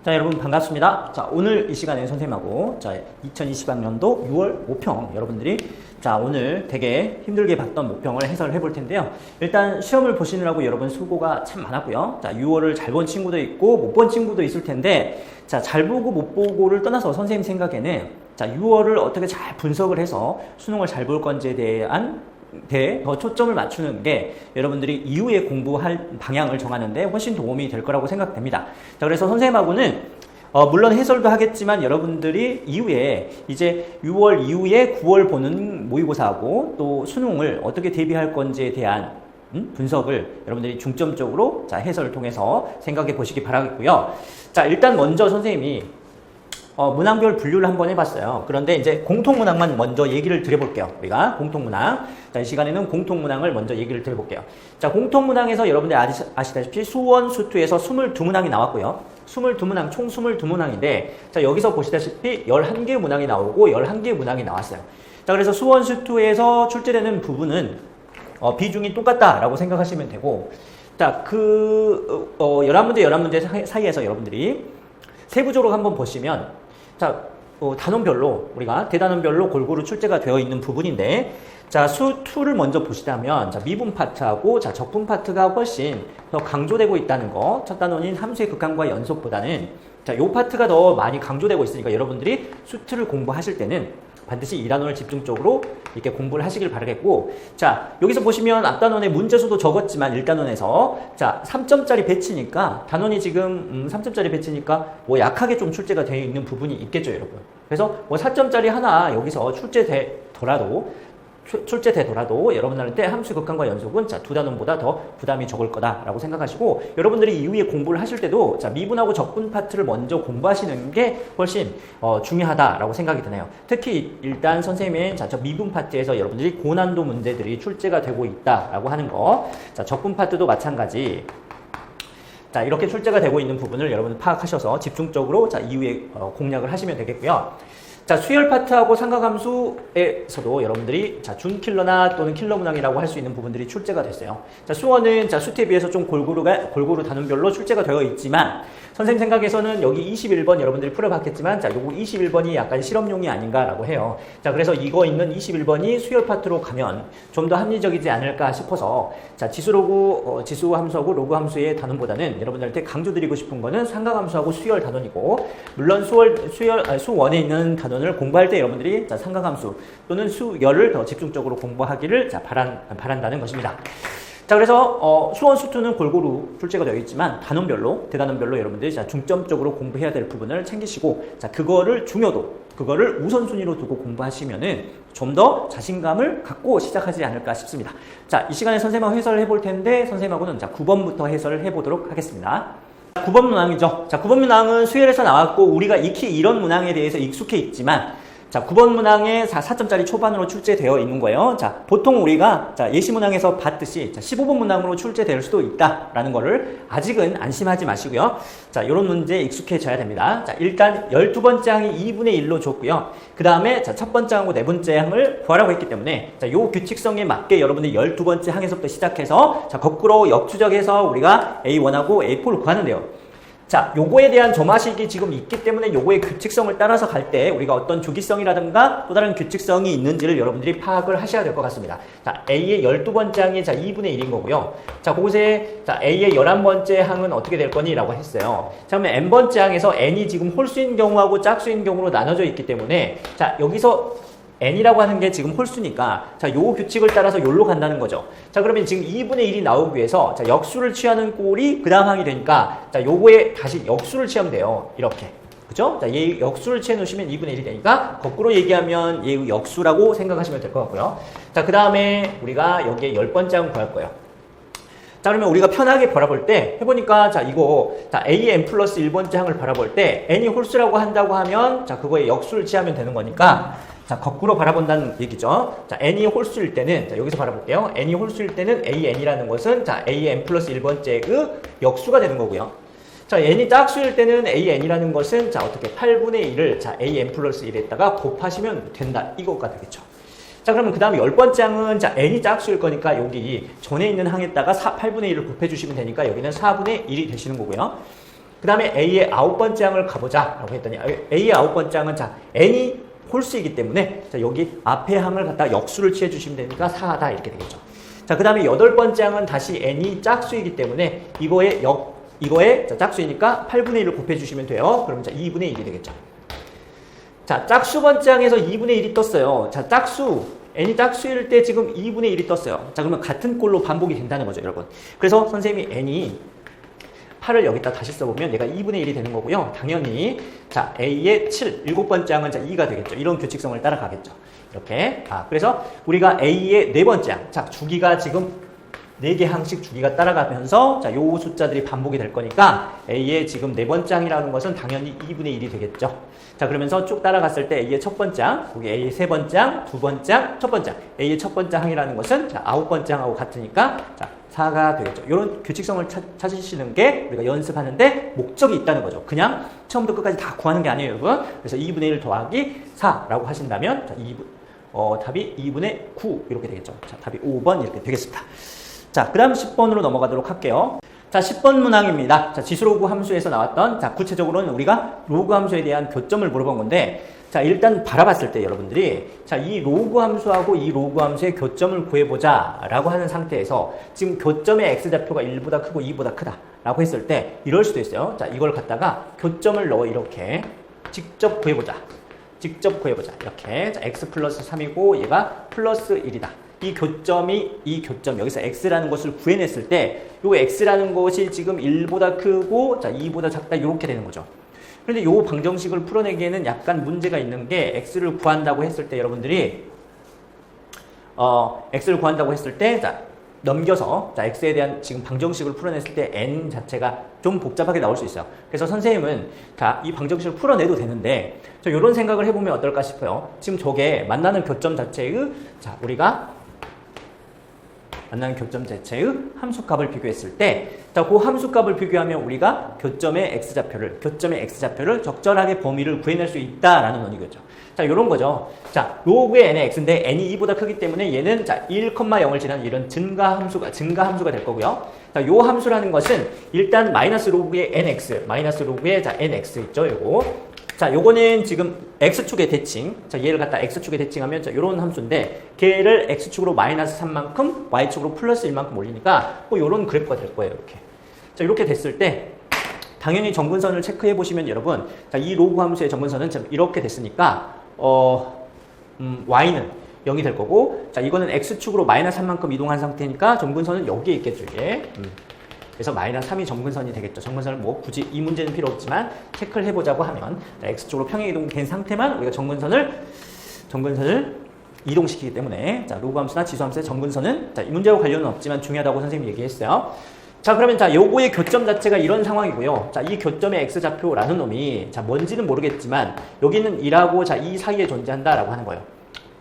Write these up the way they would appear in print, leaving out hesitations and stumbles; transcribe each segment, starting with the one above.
자, 여러분 반갑습니다. 자, 오늘 이 시간에 선생님하고 2020학년도 6월 모평 여러분들이 오늘 되게 힘들게 봤던 모평을 해설을 해볼 텐데요. 일단 시험을 보시느라고 여러분 수고가 참 많았고요. 6월을 잘 본 친구도 있고 못 본 친구도 있을 텐데 잘 보고 못 보고를 떠나서 선생님 생각에는 6월을 어떻게 잘 분석을 해서 수능을 잘 볼 건지에 대한 더 초점을 맞추는 게 여러분들이 이후에 공부할 방향을 정하는데 훨씬 도움이 될 거라고 생각됩니다. 자, 그래서 선생님하고는 물론 해설도 하겠지만 여러분들이 이후에 이제 6월 이후에 9월 보는 모의고사하고 또 수능을 어떻게 대비할 건지에 대한 분석을 여러분들이 중점적으로 해설을 통해서 생각해 보시기 바라겠고요. 자, 일단 먼저 선생님이 문항별 분류를 한번 해봤어요. 그런데 이제 공통문항만 먼저 얘기를 드려볼게요. 우리가 공통문항. 자, 이 시간에는 공통문항을 먼저 얘기를 드려볼게요. 자, 공통문항에서 여러분들 아시다시피 수원, 수투에서 22문항이 나왔고요. 22문항, 총 22문항인데, 자, 여기서 보시다시피 11개 문항이 나오고 11개 문항이 나왔어요. 자, 그래서 수원, 수투에서 출제되는 부분은 비중이 똑같다라고 생각하시면 되고, 자, 11문제, 11문제 사이에서 여러분들이 세부적으로 한번 보시면, 자, 단원별로, 우리가 대단원별로 골고루 출제가 되어 있는 부분인데, 자, 수2를 먼저 보시다면, 자, 미분 파트하고, 자, 적분 파트가 훨씬 더 강조되고 있다는 거, 첫 단원인 함수의 극한과 연속보다는, 자, 요 파트가 더 많이 강조되고 있으니까 여러분들이 수2를 공부하실 때는 반드시 2단원을 집중적으로 이렇게 공부를 하시길 바라겠고, 자, 여기서 보시면 앞단원의 문제수도 적었지만 1단원에서 자, 3점짜리 배치니까 단원이 지금 3점짜리 배치니까 뭐 약하게 좀 출제가 되어 있는 부분이 있겠죠, 여러분. 그래서 뭐 4점짜리 하나 여기서 출제되더라도 여러분들한테 함수 극한과 연속은 자, 두 단원보다 더 부담이 적을 거다라고 생각하시고, 여러분들이 이후에 공부를 하실 때도 자, 미분하고 적분 파트를 먼저 공부하시는 게 훨씬 중요하다라고 생각이 드네요. 특히 일단 선생님의 저 미분 파트에서 여러분들이 고난도 문제들이 출제가 되고 있다라고 하는 거, 자, 적분 파트도 마찬가지. 자, 이렇게 출제가 되고 있는 부분을 여러분 파악하셔서 집중적으로 자, 이후에 공략을 하시면 되겠고요. 자, 수열 파트하고 삼각함수에서도 여러분들이 자, 준킬러나 또는 킬러 문항이라고 할 수 있는 부분들이 출제가 됐어요. 자, 수어는 자, 수태에 비해서 좀 골고루 단원별로 출제가 되어 있지만, 선생님 생각에서는 여기 21번 여러분들이 풀어봤겠지만, 자, 요거 21번이 약간 실험용이 아닌가라고 해요. 자, 그래서 이거 있는 21번이 수열 파트로 가면 좀 더 합리적이지 않을까 싶어서, 자, 지수 함수하고 로그 함수의 단원보다는 여러분들한테 강조드리고 싶은 거는 삼각함수하고 수열 단원이고, 물론 수원에 있는 단원을 공부할 때 여러분들이 자, 삼각함수 또는 수열을 더 집중적으로 공부하기를 자, 바란다는 것입니다. 자, 그래서 수원, 수투는 골고루 출제가 되어 있지만 단원별로, 대단원별로 여러분들이 자, 중점적으로 공부해야 될 부분을 챙기시고, 자, 그거를 우선순위로 두고 공부하시면은 좀 더 자신감을 갖고 시작하지 않을까 싶습니다. 자, 이 시간에 선생님하고 해설을 해볼 텐데, 선생님하고는 자, 9번부터 해설을 해보도록 하겠습니다. 9번 문항이죠. 자, 9번 문항은 수열에서 나왔고 우리가 익히 이런 문항에 대해서 익숙해 있지만, 자, 9번 문항에 4점짜리 초반으로 출제되어 있는 거예요. 자, 보통 우리가 자, 예시 문항에서 봤듯이 자, 15번 문항으로 출제될 수도 있다라는 거를 아직은 안심하지 마시고요. 자, 이런 문제에 익숙해져야 됩니다. 자, 일단 12번째 항이 2분의 1로 줬고요. 그 다음에 자, 첫 번째 항하고 네 번째 항을 구하라고 했기 때문에 자, 요 규칙성에 맞게 여러분들이 12번째 항에서부터 시작해서 자, 거꾸로 역추적해서 우리가 A1하고 A4를 구하는데요. 자, 요거에 대한 점화식이 지금 있기 때문에 요거의 규칙성을 따라서 갈 때 우리가 어떤 주기성이라든가 또 다른 규칙성이 있는지를 여러분들이 파악을 하셔야 될 것 같습니다. 자, A의 12번째 항이 자, 2분의 1인 거고요. 자, 그곳에 자, A의 11번째 항은 어떻게 될 거니? 라고 했어요. 자, 그러면 N번째 항에서 N이 지금 홀수인 경우하고 짝수인 경우로 나눠져 있기 때문에 자, 여기서 n이라고 하는 게 지금 홀수니까 자, 요 규칙을 따라서 요로 간다는 거죠. 자, 그러면 지금 2분의 1이 나오기 위해서 자, 역수를 취하는 꼴이 그 다음 항이 되니까 자, 요거에 다시 역수를 취하면 돼요. 이렇게. 그죠? 자, 얘 역수를 취해 놓으시면 2분의 1이 되니까 거꾸로 얘기하면 얘 역수라고 생각하시면 될 것 같고요. 자, 그 다음에 우리가 여기에 10번째 항을 구할 거예요. 자, 그러면 우리가 편하게 바라볼 때 해보니까 자, 이거 자, AN 플러스 1번째 항을 바라볼 때 n이 홀수라고 한다고 하면 자, 그거에 역수를 취하면 되는 거니까 자, 거꾸로 바라본다는 얘기죠. 자, n이 홀수일 때는 자, 여기서 바라볼게요. n이 홀수일 때는 an이라는 것은 자, an 플러스 1번째 그 역수가 되는 거고요. 자, n이 짝수일 때는 an이라는 것은 자, 어떻게 8분의 1을 자, an 플러스 1에다가 곱하시면 된다. 이거가 되겠죠. 자, 그러면 그 다음에 10번째 항은 자, n이 짝수일 거니까 여기 전에 있는 항에다가 8분의 1을 곱해주시면 되니까 여기는 4분의 1이 되시는 거고요. 그 다음에 a의 9번째 항을 가보자 라고 했더니 a의 9번째 항은 자, n이 홀수이기 때문에 자, 여기 앞에 항을 갖다가 역수를 취해주시면 되니까 4다 이렇게 되겠죠. 자, 그 다음에 8번째 항은 다시 n이 짝수이기 때문에 이거에 자, 짝수이니까 8분의 1을 곱해주시면 돼요. 그러면 자, 2분의 1이 되겠죠. 자, 짝수 번째 항에서 2분의 1이 떴어요. 자, n이 짝수일 때 지금 2분의 1이 떴어요. 자, 그러면 같은 꼴로 반복이 된다는 거죠, 여러분. 그래서 선생님이 n이 8을 여기다 다시 써보면 얘가 2분의 1이 되는 거고요. 당연히 자, a의 7, 7번째 항은 자, 2가 되겠죠. 이런 규칙성을 따라가겠죠. 이렇게. 그래서 우리가 a의 4번째 항. 자, 주기가 지금 4개 항씩 주기가 따라가면서 자, 요 숫자들이 반복이 될 거니까 a의 지금 4번째 항이라는 것은 당연히 2분의 1이 되겠죠. 자, 그러면서 쭉 따라갔을 때 a의 첫 번째 항, 여기 a의 세 번째 항, 두 번째 항, 첫 번째 항. a의 첫 번째 항이라는 것은 자, 9번째 항하고 같으니까 자, 4가 되겠죠. 이런 규칙성을 찾으시는 게 우리가 연습하는데 목적이 있다는 거죠. 그냥 처음부터 끝까지 다 구하는 게 아니에요, 여러분. 그래서 2분의 1 더하기 4라고 하신다면 자, 답이 2분의 9 이렇게 되겠죠. 자, 답이 5번 이렇게 되겠습니다. 자, 그 다음 10번으로 넘어가도록 할게요. 자, 10번 문항입니다. 자, 지수로그 함수에서 나왔던, 자, 구체적으로는 우리가 로그 함수에 대한 교점을 물어본 건데, 자, 일단 바라봤을 때 여러분들이, 자, 이 로그 함수하고 이 로그 함수의 교점을 구해보자 라고 하는 상태에서 지금 교점의 x좌표가 1보다 크고 2보다 크다 라고 했을 때 이럴 수도 있어요. 자, 이걸 갖다가 교점을 넣어 이렇게 직접 구해보자. 이렇게. 자, x 플러스 3이고 얘가 플러스 1이다. 이 교점, 여기서 x라는 것을 구해냈을 때, 요 x라는 것이 지금 1보다 크고, 자, 2보다 작다, 이렇게 되는 거죠. 그런데 요 방정식을 풀어내기에는 약간 문제가 있는 게, x를 구한다고 했을 때, 여러분들이, x를 구한다고 했을 때, 자, 넘겨서, 자, x에 대한 지금 방정식을 풀어냈을 때, n 자체가 좀 복잡하게 나올 수 있어요. 그래서 선생님은, 자, 이 방정식을 풀어내도 되는데, 저 요런 생각을 해보면 어떨까 싶어요. 지금 저게 만나는 교점 자체의, 자, 우리가, 만나는 교점 자체의 함수값을 비교했을 때, 자, 그 함수값을 비교하면 우리가 교점의 x좌표를 적절하게 범위를 구해낼 수 있다라는 논의겠죠. 자, 요런 거죠. 자, 로그의 n의 x인데 n이 2보다 크기 때문에 얘는 자, 1,0을 지나는 이런 증가 함수가 될 거고요. 자, 요 함수라는 것은 일단 마이너스 로그의 nx, 마이너스 로그의 자, nx 있죠, 요거. 자, 요거는 지금 x축의 대칭. 자, 얘를 갖다 x축의 대칭하면 자, 요런 함수인데 걔를 x축으로 마이너스 3만큼, y축으로 플러스 1만큼 올리니까 뭐 요런 그래프가 될 거예요, 이렇게. 자, 이렇게 됐을 때 당연히 정근선을 체크해 보시면 여러분, 자, 이 로그 함수의 정근선은 이렇게 됐으니까 y는 0이 될 거고, 자, 이거는 x축으로 마이너스 3만큼 이동한 상태니까 정근선은 여기에 있겠죠, 이게. 그래서 마이너스 3이 정근선이 되겠죠. 정근선을 뭐 굳이 이 문제는 필요 없지만 체크를 해보자고 하면 자, x축으로 평행 이동된 상태만 우리가 정근선을 이동시키기 때문에 자, 로그 함수나 지수 함수의 정근선은 자, 이 문제와 관련은 없지만 중요하다고 선생님이 얘기했어요. 자, 그러면 자, 요거의 교점 자체가 이런 상황이고요. 자, 이 교점의 x좌표라는 놈이 자, 뭔지는 모르겠지만 여기는 1하고 자, 이 사이에 존재한다라고 하는 거예요.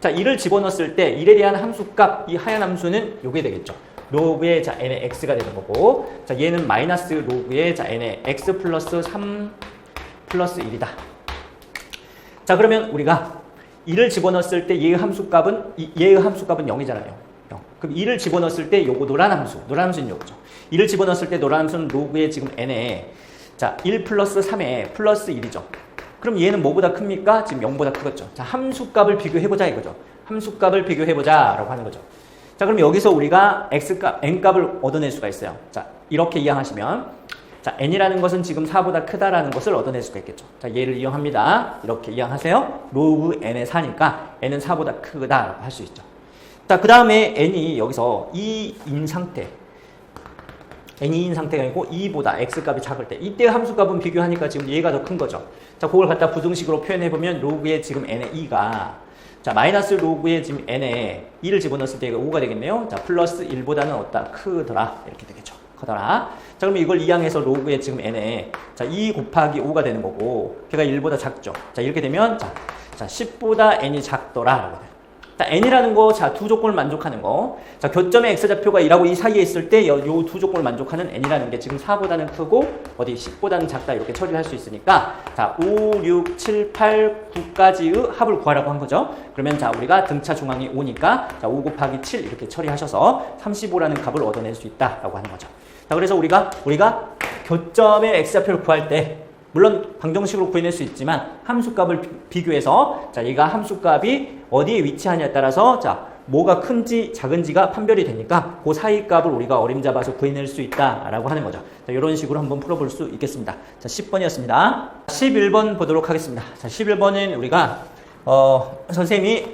자, 1을 집어넣었을 때 1에 대한 함수값, 이 하얀 함수는 요게 되겠죠. 로그의 자, n의 x가 되는 거고, 자, 얘는 마이너스 로그의 자, n의 x 플러스 3 플러스 1이다. 자, 그러면 우리가 1을 집어넣었을 때 얘의 함수값은 0이잖아요. 0. 그럼 2를 집어넣었을 때 요거 노란 함수는 요거죠. 2를 집어넣었을 때 노란 함수는 로그의 지금 n에 자, 1 플러스 3에 플러스 1이죠. 그럼 얘는 뭐보다 큽니까? 지금 0보다 크겠죠. 자, 함수값을 비교해보자 이거죠. 함수값을 비교해보자 라고 하는 거죠. 자, 그럼 여기서 우리가 n값을 얻어낼 수가 있어요. 자, 이렇게 이항하시면 자, n이라는 것은 지금 4보다 크다라는 것을 얻어낼 수가 있겠죠. 자, 얘를 이용합니다. 이렇게 이항하세요. 로그 n의 4니까 n은 4보다 크다라고 할 수 있죠. 자, 그 다음에 n이 여기서 2인 상태, n이 2인 상태가 아니고 2보다 x값이 작을 때 이때 함수값은 비교하니까 지금 얘가 더 큰 거죠. 자, 그걸 갖다 부등식으로 표현해보면 로그의 지금 n의 2가 자, 마이너스 로그의 지금 n에 2를 집어넣었을 때 이거 5가 되겠네요. 자, 플러스 1보다는 어따 크더라. 이렇게 되겠죠. 크더라. 자, 그러면 이걸 이항해서 로그의 지금 n에 자, 2 곱하기 5가 되는 거고 걔가 1보다 작죠. 자, 이렇게 되면 자 10보다 n이 작더라. 라고 돼요. 자, n이라는 거, 자, 두 조건을 만족하는 거. 자, 교점의 x좌표가 1하고 이 사이에 있을 때 요 두 조건을 만족하는 n이라는 게 지금 4보다는 크고 어디 10보다는 작다 이렇게 처리를 할 수 있으니까 자, 5, 6, 7, 8, 9까지의 합을 구하라고 한 거죠. 그러면 자, 우리가 등차 중앙이 5니까 자, 5 곱하기 7 이렇게 처리하셔서 35라는 값을 얻어낼 수 있다라고 하는 거죠. 자, 그래서 우리가 교점의 x좌표를 구할 때 물론 방정식으로 구해낼 수 있지만 함수값을 비교해서 자, 얘가 함수값이 어디에 위치하냐에 따라서 자, 뭐가 큰지 작은지가 판별이 되니까 그 사이 값을 우리가 어림잡아서 구해낼 수 있다라고 하는 거죠. 자, 이런 식으로 한번 풀어볼 수 있겠습니다. 자, 10번이었습니다. 11번 보도록 하겠습니다. 자, 11번은 우리가 선생님이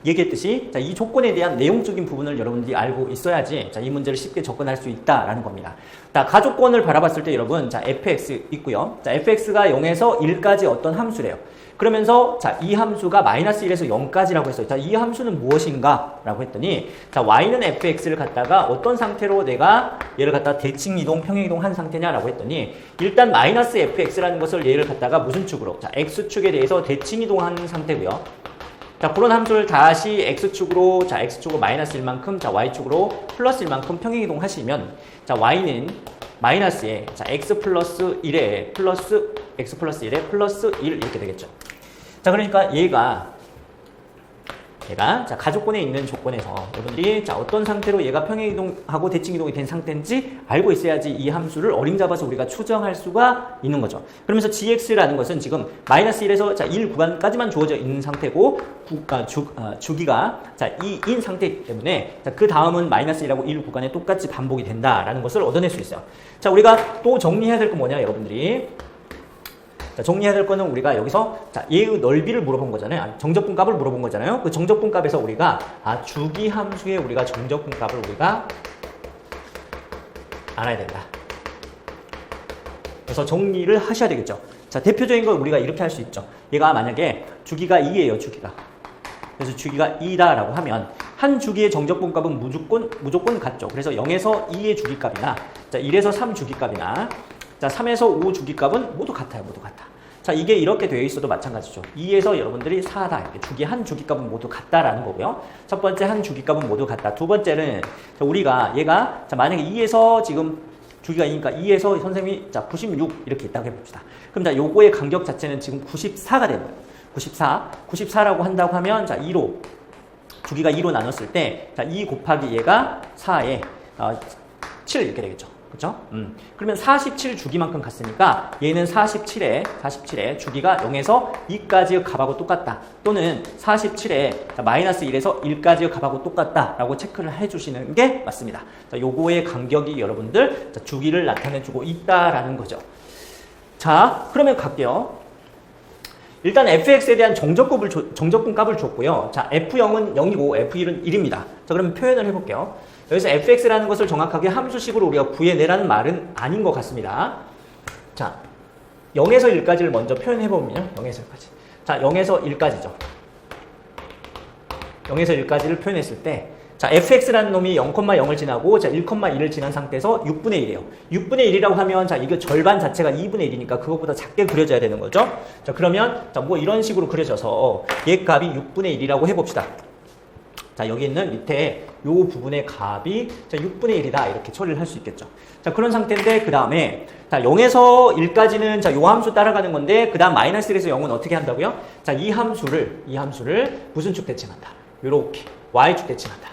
얘기했듯이 자, 이 조건에 대한 내용적인 부분을 여러분들이 알고 있어야지 자, 이 문제를 쉽게 접근할 수 있다라는 겁니다. 자, 가조건을 바라봤을 때 여러분 자, fx 있고요. 자, fx가 0에서 1까지 어떤 함수래요. 그러면서 자, 이 함수가 마이너스 1에서 0까지라고 했어요. 자, 이 함수는 무엇인가? 라고 했더니 자, y는 fx를 갖다가 어떤 상태로 내가 얘를 갖다가 대칭 이동, 평행 이동 한 상태냐라고 했더니 일단 마이너스 fx라는 것을 얘를 갖다가 무슨 축으로? 자, x축에 대해서 대칭 이동한 상태고요. 자, 그런 함수를 다시 x축으로, 자, x축으로 마이너스 1만큼, 자, y축으로 플러스 1만큼 평행 이동하시면, 자, y는 마이너스에, 자, x 플러스 1에 플러스, x 플러스 1에 플러스 1 이렇게 되겠죠. 자, 그러니까 얘가 자, 가조건에 있는 조건에서 여러분들이 자, 어떤 상태로 얘가 평행 이동하고 대칭 이동이 된 상태인지 알고 있어야지 이 함수를 어림잡아서 우리가 추정할 수가 있는 거죠. 그러면서 gx라는 것은 지금 마이너스 1에서 자, 1 구간까지만 주어져 있는 상태고 주기가 자, 2인 상태이기 때문에 자, 그 다음은 마이너스 1하고 1 구간에 똑같이 반복이 된다라는 것을 얻어낼 수 있어요. 자, 우리가 또 정리해야 될 건 뭐냐, 여러분들이. 자, 정리해야 될 거는 우리가 여기서 자, 얘의 넓이를 물어본 거잖아요. 아니, 정적분 값을 물어본 거잖아요. 그 정적분 값에서 우리가 주기 함수의 우리가 정적분 값을 우리가 알아야 된다. 그래서 정리를 하셔야 되겠죠. 자, 대표적인 걸 우리가 이렇게 할 수 있죠. 얘가 만약에 주기가 2예요, 주기가. 그래서 주기가 2다라고 하면 한 주기의 정적분 값은 무조건 같죠. 그래서 0에서 2의 주기값이나 자, 1에서 3 주기값이나 자, 3에서 5 주기값은 모두 같아요. 모두 같아. 자, 이게 이렇게 되어 있어도 마찬가지죠. 2에서 여러분들이 4다. 이렇게 주기 한 주기값은 모두 같다라는 거고요. 첫 번째 한 주기값은 모두 같다. 두 번째는 자, 우리가 얘가 자, 만약에 2에서 지금 주기가 2니까 2에서 선생님이 자, 96 이렇게 있다고 해봅시다. 그럼 자, 요거의 간격 자체는 지금 94가 되는 거예요. 94라고 한다고 하면 자, 2로 주기가 2로 나눴을 때 자, 2 곱하기 얘가 4에 7 이렇게 되겠죠. 그렇죠? 그러면 47 주기만큼 갔으니까 얘는 47에 주기가 0에서 2까지의 값하고 똑같다. 또는 47에 마이너스 1에서 1까지의 값하고 똑같다라고 체크를 해주시는 게 맞습니다. 자, 요거의 간격이 여러분들 자, 주기를 나타내주고 있다라는 거죠. 자, 그러면 갈게요. 일단 fx에 대한 정적분 값을 줬고요. 자, f0은 0이고 f1은 1입니다. 자, 그러면 표현을 해볼게요. 여기서 fx라는 것을 정확하게 함수식으로 우리가 구해내라는 말은 아닌 것 같습니다. 자, 0에서 1까지를 먼저 표현해보면요. 0에서 1까지. 자, 0에서 1까지죠. 0에서 1까지를 표현했을 때 자, fx라는 놈이 0,0을 지나고 자, 1,1을 지난 상태에서 6분의 1이에요. 6분의 1이라고 하면 자, 이게 절반 자체가 2분의 1이니까 그것보다 작게 그려져야 되는 거죠. 자, 그러면 자, 뭐 이런 식으로 그려져서 얘 값이 6분의 1이라고 해봅시다. 자, 여기 있는 밑에 요 부분의 값이 자, 6분의 1이다. 이렇게 처리를 할 수 있겠죠. 자, 그런 상태인데 그 다음에 자, 0에서 1까지는 자, 요 함수 따라가는 건데 그 다음 마이너스 1에서 0은 어떻게 한다고요? 자, 이 함수를 무슨 축 대칭한다. 요렇게 y축 대칭한다.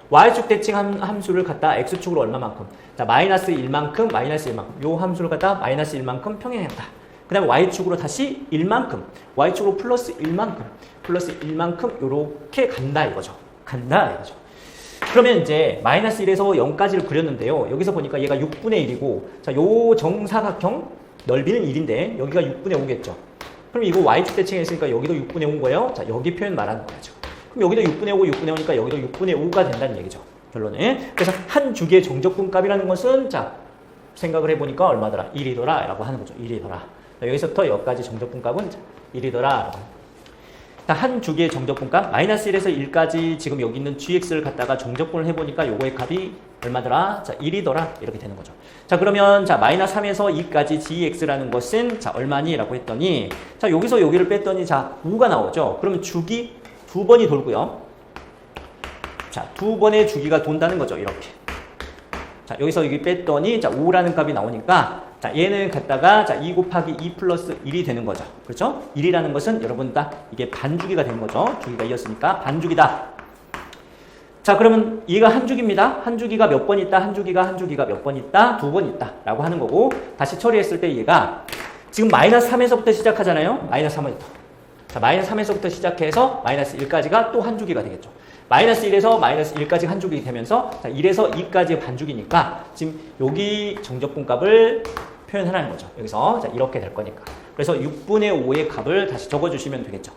y축 대칭한 함수를 갖다 x축으로 얼마만큼? 자, 마이너스 1만큼, 마이너스 1만큼. 요 함수를 갖다 마이너스 1만큼 평행한다. 그 다음에 y축으로 다시 1만큼, y축으로 플러스 1만큼 요렇게 간다 이거죠. 간다 이거죠. 그러면 이제 마이너스 1에서 0까지를 그렸는데요. 여기서 보니까 얘가 6분의 1이고 자, 요 정사각형 넓이는 1인데 여기가 6분의 5겠죠. 그럼 이거 y축 대칭했으니까 여기도 6분의 5인 거예요. 자, 여기 표현 말하는 거죠. 그럼 여기도 6분의 5고 6분의 5니까 여기도 6분의 5가 된다는 얘기죠. 결론은. 그래서 한 주기의 정적분 값이라는 것은 자, 생각을 해보니까 얼마더라? 1이더라 라고 하는 거죠. 1이더라. 여기서부터 여기까지 정적분 값은 1이더라 라고. 한 주기의 정적분 값 마이너스 1에서 1까지 지금 여기 있는 gx를 갖다가 정적분을 해보니까 요거의 값이 얼마더라? 자, 1이더라 이렇게 되는 거죠. 자, 그러면 자, 마이너스 3에서 2까지 gx라는 것은 자, 얼마니? 라고 했더니 자, 여기서 여기를 뺐더니 자, 5가 나오죠. 그러면 주기 두 번이 돌고요. 자, 두 번의 주기가 돈다는 거죠. 이렇게. 자, 여기서 여기 뺐더니 자, 5라는 값이 나오니까 자, 얘는 갖다가 자, 2 곱하기 2 플러스 1이 되는 거죠. 그렇죠? 1이라는 것은 여러분 다 이게 반주기가 되는 거죠. 주기가 이었으니까 반주기다. 자, 그러면 얘가 한 주기입니다. 한 주기가 몇 번 있다, 한 주기가 몇 번 있다, 두 번 있다 라고 하는 거고, 다시 처리했을 때 얘가 지금 마이너스 3에서부터 시작하잖아요. 마이너스 3에서부터. 자, 마이너스 3에서부터 시작해서 마이너스 1까지가 또 한 주기가 되겠죠. 마이너스 1에서 마이너스 1까지 한 주기 되면서 자, 1에서 2까지의 반주기니까 지금 여기 정적분 값을 표현하라는 거죠. 여기서 자, 이렇게 될 거니까. 그래서 6분의 5의 값을 다시 적어주시면 되겠죠.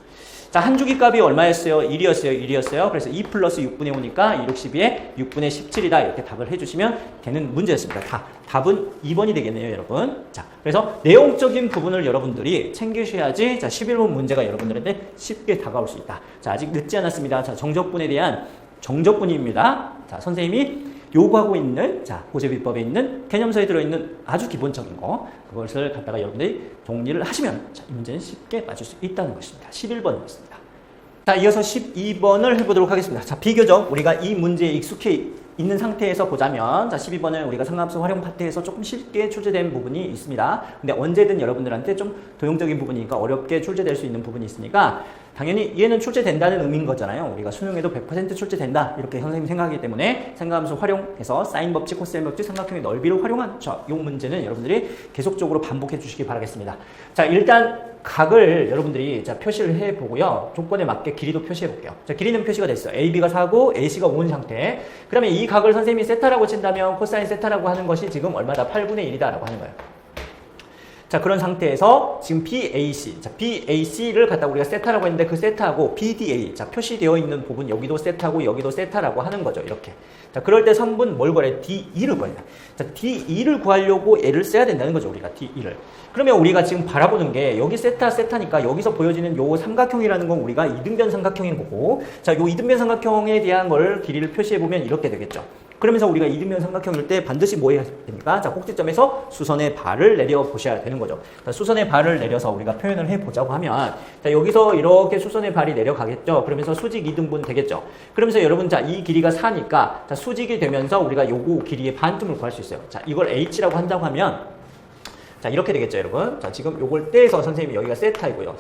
자, 한 주기 값이 얼마였어요? 1이었어요. 그래서 2 플러스 6분의 5니까 2, 6, 12에 6분의 17이다. 이렇게 답을 해주시면 되는 문제였습니다. 답은 2번이 되겠네요, 여러분. 자, 그래서 내용적인 부분을 여러분들이 챙기셔야지 자, 11번 문제가 여러분들한테 쉽게 다가올 수 있다. 자, 아직 늦지 않았습니다. 자, 정적분에 대한 정적분입니다. 자, 선생님이 요구하고 있는 자, 고제비법에 있는 개념서에 들어있는 아주 기본적인 거 그것을 갖다가 여러분들이 정리를 하시면 자, 이 문제는 쉽게 맞출 수 있다는 것입니다. 11번이었습니다. 자, 이어서 12번을 해보도록 하겠습니다. 자, 비교적 우리가 이 문제에 익숙해 있는 상태에서 보자면 자, 12번은 우리가 상관함수 활용 파트에서 조금 쉽게 출제된 부분이 있습니다. 근데 언제든 여러분들한테 좀 도용적인 부분이니까 어렵게 출제될 수 있는 부분이 있으니까 당연히 얘는 출제된다는 의미인 거잖아요. 우리가 수능에도 100% 출제된다 이렇게 선생님이 생각하기 때문에 상관함수 활용해서 사인 법칙, 코사인 법칙, 삼각형의 넓이를 활용한 이 문제는 여러분들이 계속적으로 반복해 주시기 바라겠습니다. 자, 일단 각을 여러분들이 자, 표시를 해보고요. 조건에 맞게 길이도 표시해 볼게요. 자, 길이는 표시가 됐어요. AB가 4고 AC가 5인 상태. 그러면 이 각을 선생님이 세타라고 친다면 코사인 세타라고 하는 것이 지금 얼마다? 8분의 1이다 라고 하는 거예요. 자, 그런 상태에서 지금 BAC, 자, BAC를 갖다 우리가 세타라고 했는데 그 세타하고 BDA, 자, 표시되어 있는 부분 여기도 세타고 여기도 세타라고 하는 거죠. 이렇게. 자, 그럴 때 성분 뭘 구해? D2를 구해야 돼. 자, D2를 구하려고 L을 써야 된다는 거죠. 우리가 D2를. 그러면 우리가 지금 바라보는 게 여기 세타니까 여기서 보여지는 요 삼각형이라는 건 우리가 이등변 삼각형인 거고, 자, 요 이등변 삼각형에 대한 걸 길이를 표시해 보면 이렇게 되겠죠. 그러면서 우리가 이등변 삼각형일 때 반드시 뭐 해야 됩니까? 자, 꼭지점에서 수선의 발을 내려 보셔야 되는 거죠. 자, 수선의 발을 내려서 우리가 표현을 해 보자고 하면 자, 여기서 이렇게 수선의 발이 내려가겠죠. 그러면서 수직 2등분 되겠죠. 그러면서 여러분 자, 이 길이가 4니까 자, 수직이 되면서 우리가 요거 길이의 반틈을 구할 수 있어요. 자, 이걸 h라고 한다고 하면 자, 이렇게 되겠죠, 여러분. 자, 지금 요걸 떼서 선생님이 여기가 세타이고요.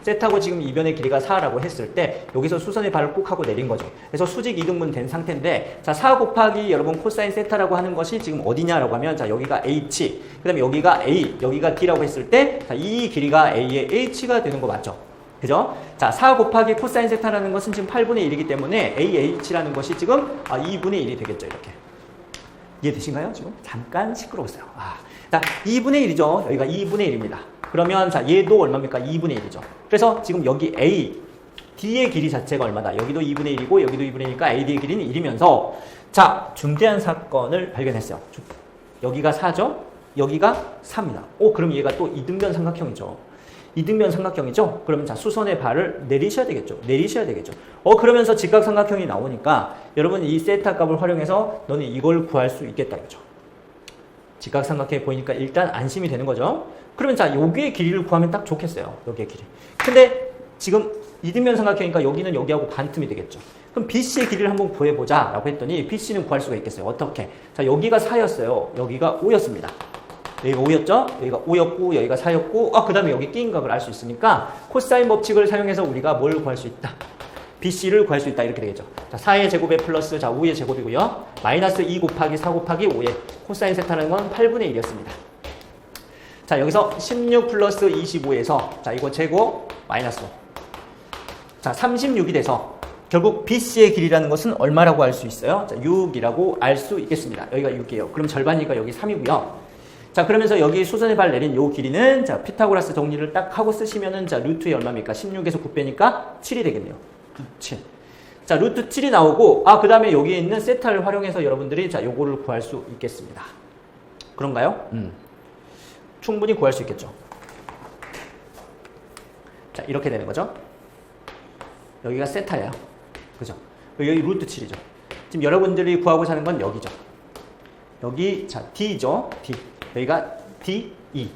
세타고 지금 이변의 길이가 4라고 했을 때 여기서 수선의 발을 꾹 하고 내린 거죠. 그래서 수직 2등분 된 상태인데 자, 4 곱하기 여러분 코사인 세타라고 하는 것이 지금 어디냐라고 하면 자, 여기가 h, 그다음에 여기가 a, 여기가 d라고 했을 때 자, 이 길이가 a의 h가 되는 거 맞죠? 그죠? 자, 4 곱하기 코사인 세타라는 것은 지금 8분의 1이기 때문에 ah라는 것이 지금 2분의 1이 되겠죠, 이렇게. 이해되신가요? 지금 잠깐 시끄러웠어요. 자, 2분의 1이죠. 여기가 2분의 1입니다. 그러면 자, 얘도 얼마입니까? 2분의 1이죠. 그래서 지금 여기 A, D의 길이 자체가 얼마다? 여기도 2분의 1이고 여기도 2분의 1이니까 AD의 길이는 1이면서 자, 중대한 사건을 발견했어요. 여기가 4죠? 여기가 4입니다. 그럼 얘가 또 이등변 삼각형이죠. 이등변 삼각형이죠? 그러면 자, 수선의 발을 내리셔야 되겠죠. 그러면서 직각삼각형이 나오니까 여러분 이 세타 값을 활용해서 너는 이걸 구할 수 있겠다 이거죠. 직각삼각형이 보이니까 일단 안심이 되는 거죠. 그러면 자, 여기의 길이를 구하면 딱 좋겠어요. 여기의 길이. 근데 지금 이등변 삼각형이니까 여기는 여기하고 반틈이 되겠죠. 그럼 BC의 길이를 한번 구해보자 라고 했더니 BC는 구할 수가 있겠어요. 어떻게? 자, 여기가 4였어요. 여기가 5였습니다. 여기가 5였죠? 여기가 5였고 여기가 4였고 그 다음에 여기 끼인 값을 알 수 있으니까 코사인 법칙을 사용해서 우리가 뭘 구할 수 있다? BC를 구할 수 있다. 이렇게 되겠죠. 자, 4의 제곱에 플러스 자, 5의 제곱이고요. 마이너스 2 곱하기 4 곱하기 5의 코사인 세타라는 건 8분의 1이었습니다. 자, 여기서 16 플러스 25에서 자, 이거 제곱 마이너스 5. 자, 36이 돼서 결국 BC의 길이라는 것은 얼마라고 할 수 있어요? 자, 6이라고 알 수 있겠습니다. 여기가 6이에요. 그럼 절반이니까 여기 3이고요. 자, 그러면서 여기 수선의 발 내린 요 길이는 자, 피타고라스 정리를 딱 하고 쓰시면은 자, 루트의 얼마입니까? 16에서 9 빼니까 7이 되겠네요. 7. 자, 루트 7이 나오고 그 다음에 여기에 있는 세타를 활용해서 여러분들이 자, 요거를 구할 수 있겠습니다. 그런가요? 충분히 구할 수 있겠죠. 자, 이렇게 되는 거죠. 여기가 세타예요. 그죠? 여기 루트 7이죠. 지금 여러분들이 구하고자 하는 건 여기죠. 여기 자, D죠. D. 여기가 D2.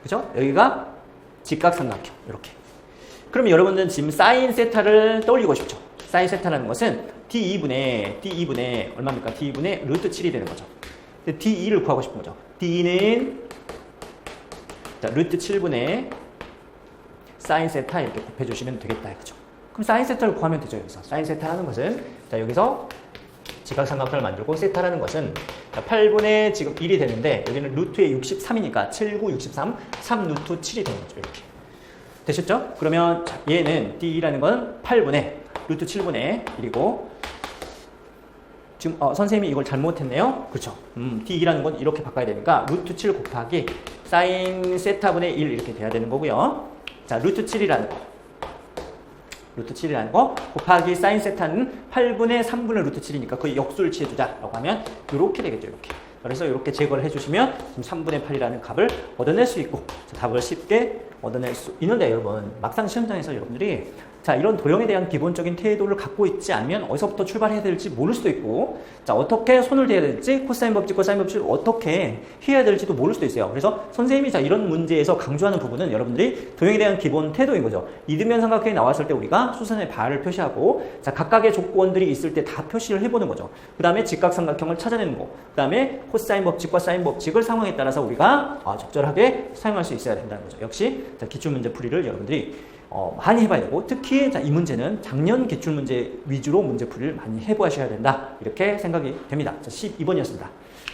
그죠? 여기가 직각삼각형. 이렇게. 그럼 여러분들은 지금 사인 세타를 떠올리고 싶죠. 사인 세타라는 것은 D2분의 얼마입니까? D2분의 루트 7이 되는 거죠. D2를 구하고 싶은 거죠. D2는 자, 루트 7분의 사인 세타 이렇게 곱해주시면 되겠다 이거죠. 그럼 사인 세타를 구하면 되죠. 여기서 사인 세타라는 것은 자 여기서 직각삼각형을 만들고 세타라는 것은 자, 8분의 지금 1이 되는데 여기는 루트에 63이니까 7, 9, 63, 3 루트 7이 되는 거죠. 이렇게 되셨죠? 그러면 자, 얘는 D라는 건 8분의 루트 7분의 1이고 지금 선생님이 이걸 잘못했네요. 그렇죠? D라는 건 이렇게 바꿔야 되니까 루트 7 곱하기 사인 세타분의 1 이렇게 돼야 되는 거고요. 자, 루트 7이라는 거 곱하기 사인 세타는 8분의 3분의 루트 7이니까 그 역수를 취해주자라고 하면 이렇게 되겠죠. 이렇게. 그래서 이렇게 제거를 해주시면 지금 3분의 8이라는 값을 얻어낼 수 있고 답을 쉽게 얻어낼 수 있는데 여러분 막상 시험장에서 여러분들이 자 이런 도형에 대한 기본적인 태도를 갖고 있지 않으면 어디서부터 출발해야 될지 모를 수도 있고 자 어떻게 손을 대야 될지 코사인 법칙, 사인 법칙을 어떻게 해야 될지도 모를 수도 있어요. 그래서 선생님이 자 이런 문제에서 강조하는 부분은 여러분들이 도형에 대한 기본 태도인 거죠. 이등변 삼각형이 나왔을 때 우리가 수선의 발을 표시하고 자 각각의 조건들이 있을 때 다 표시를 해보는 거죠. 그 다음에 직각삼각형을 찾아내는 거, 그 다음에 코사인 법칙과 사인 법칙을 상황에 따라서 우리가 적절하게 사용할 수 있어야 된다는 거죠. 역시 자, 기출문제 풀이를 여러분들이 많이 해봐야 되고 특히 자, 이 문제는 작년 기출문제 위주로 문제풀이를 많이 해보셔야 된다 이렇게 생각이 됩니다. 자, 12번이었습니다.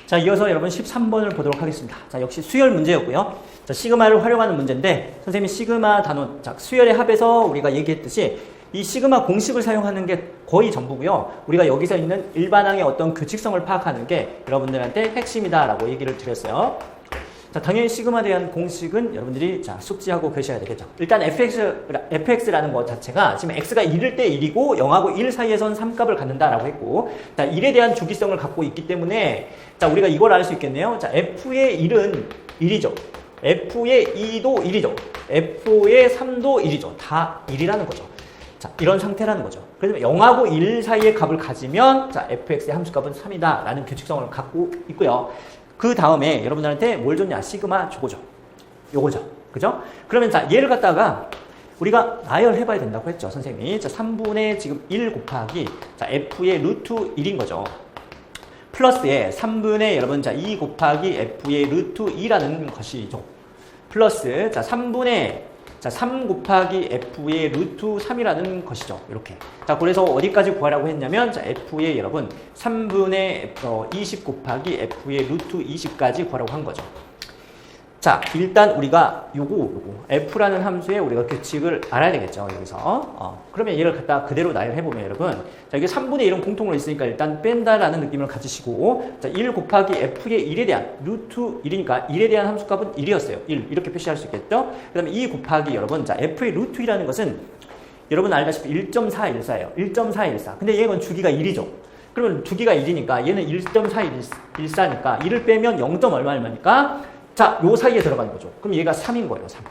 자 이어서 여러분 13번을 보도록 하겠습니다. 자 역시 수열 문제였고요. 자 시그마를 활용하는 문제인데 선생님이 시그마 단원 자, 수열의 합에서 우리가 얘기했듯이 이 시그마 공식을 사용하는 게 거의 전부고요. 우리가 여기서 있는 일반항의 어떤 규칙성을 파악하는 게 여러분들한테 핵심이다라고 얘기를 드렸어요. 자, 당연히 시그마에 대한 공식은 여러분들이 자, 숙지하고 계셔야 되겠죠. 일단 fx라는 것 자체가 지금 x가 1일 때 1이고 0하고 1 사이에선 3값을 갖는다라고 했고 자, 1에 대한 주기성을 갖고 있기 때문에 자, 우리가 이걸 알 수 있겠네요. 자, f의 1은 1이죠. f의 2도 1이죠. f의 3도 1이죠. 다 1이라는 거죠. 자, 이런 상태라는 거죠. 그래서 0하고 1 사이의 값을 가지면 자, fx의 함수값은 3이다 라는 규칙성을 갖고 있고요. 그 다음에 여러분들한테 뭘 줬냐? 시그마 저거죠. 요거죠. 그죠? 그러면 자, 얘를 갖다가 우리가 나열해봐야 된다고 했죠. 선생님이. 자, 3분의 지금 1 곱하기 자, f의 루트 1인 거죠. 플러스에 3분의 여러분 자, 2 곱하기 f의 루트 2라는 것이죠. 플러스 자, 3분의 자, 3 곱하기 f의 루트 3이라는 것이죠. 이렇게. 자, 그래서 어디까지 구하라고 했냐면, 자, f의 여러분, 3분의 20 곱하기 f의 루트 20까지 구하라고 한 거죠. 자, 일단 우리가 요거 f라는 함수에 우리가 규칙을 알아야 되겠죠. 여기서. 그러면 얘를 갖다 그대로 나열해보면 여러분, 자, 이게 3분의 1은 공통으로 있으니까 일단 뺀다라는 느낌을 가지시고, 자, 1 곱하기 f의 1에 대한 루트 1이니까 1에 대한 함수값은 1이었어요. 1 이렇게 표시할 수 있겠죠. 그 다음에 2 곱하기 여러분, 자, f의 루트 2라는 것은 여러분 알다시피 1.414예요. 1.414. 근데 얘는 주기가 1이죠. 그러면 주기가 1이니까 얘는 1.414니까 1을 빼면 0. 얼마니까 자, 요 사이에 들어가는 거죠. 그럼 얘가 3인 거예요, 3.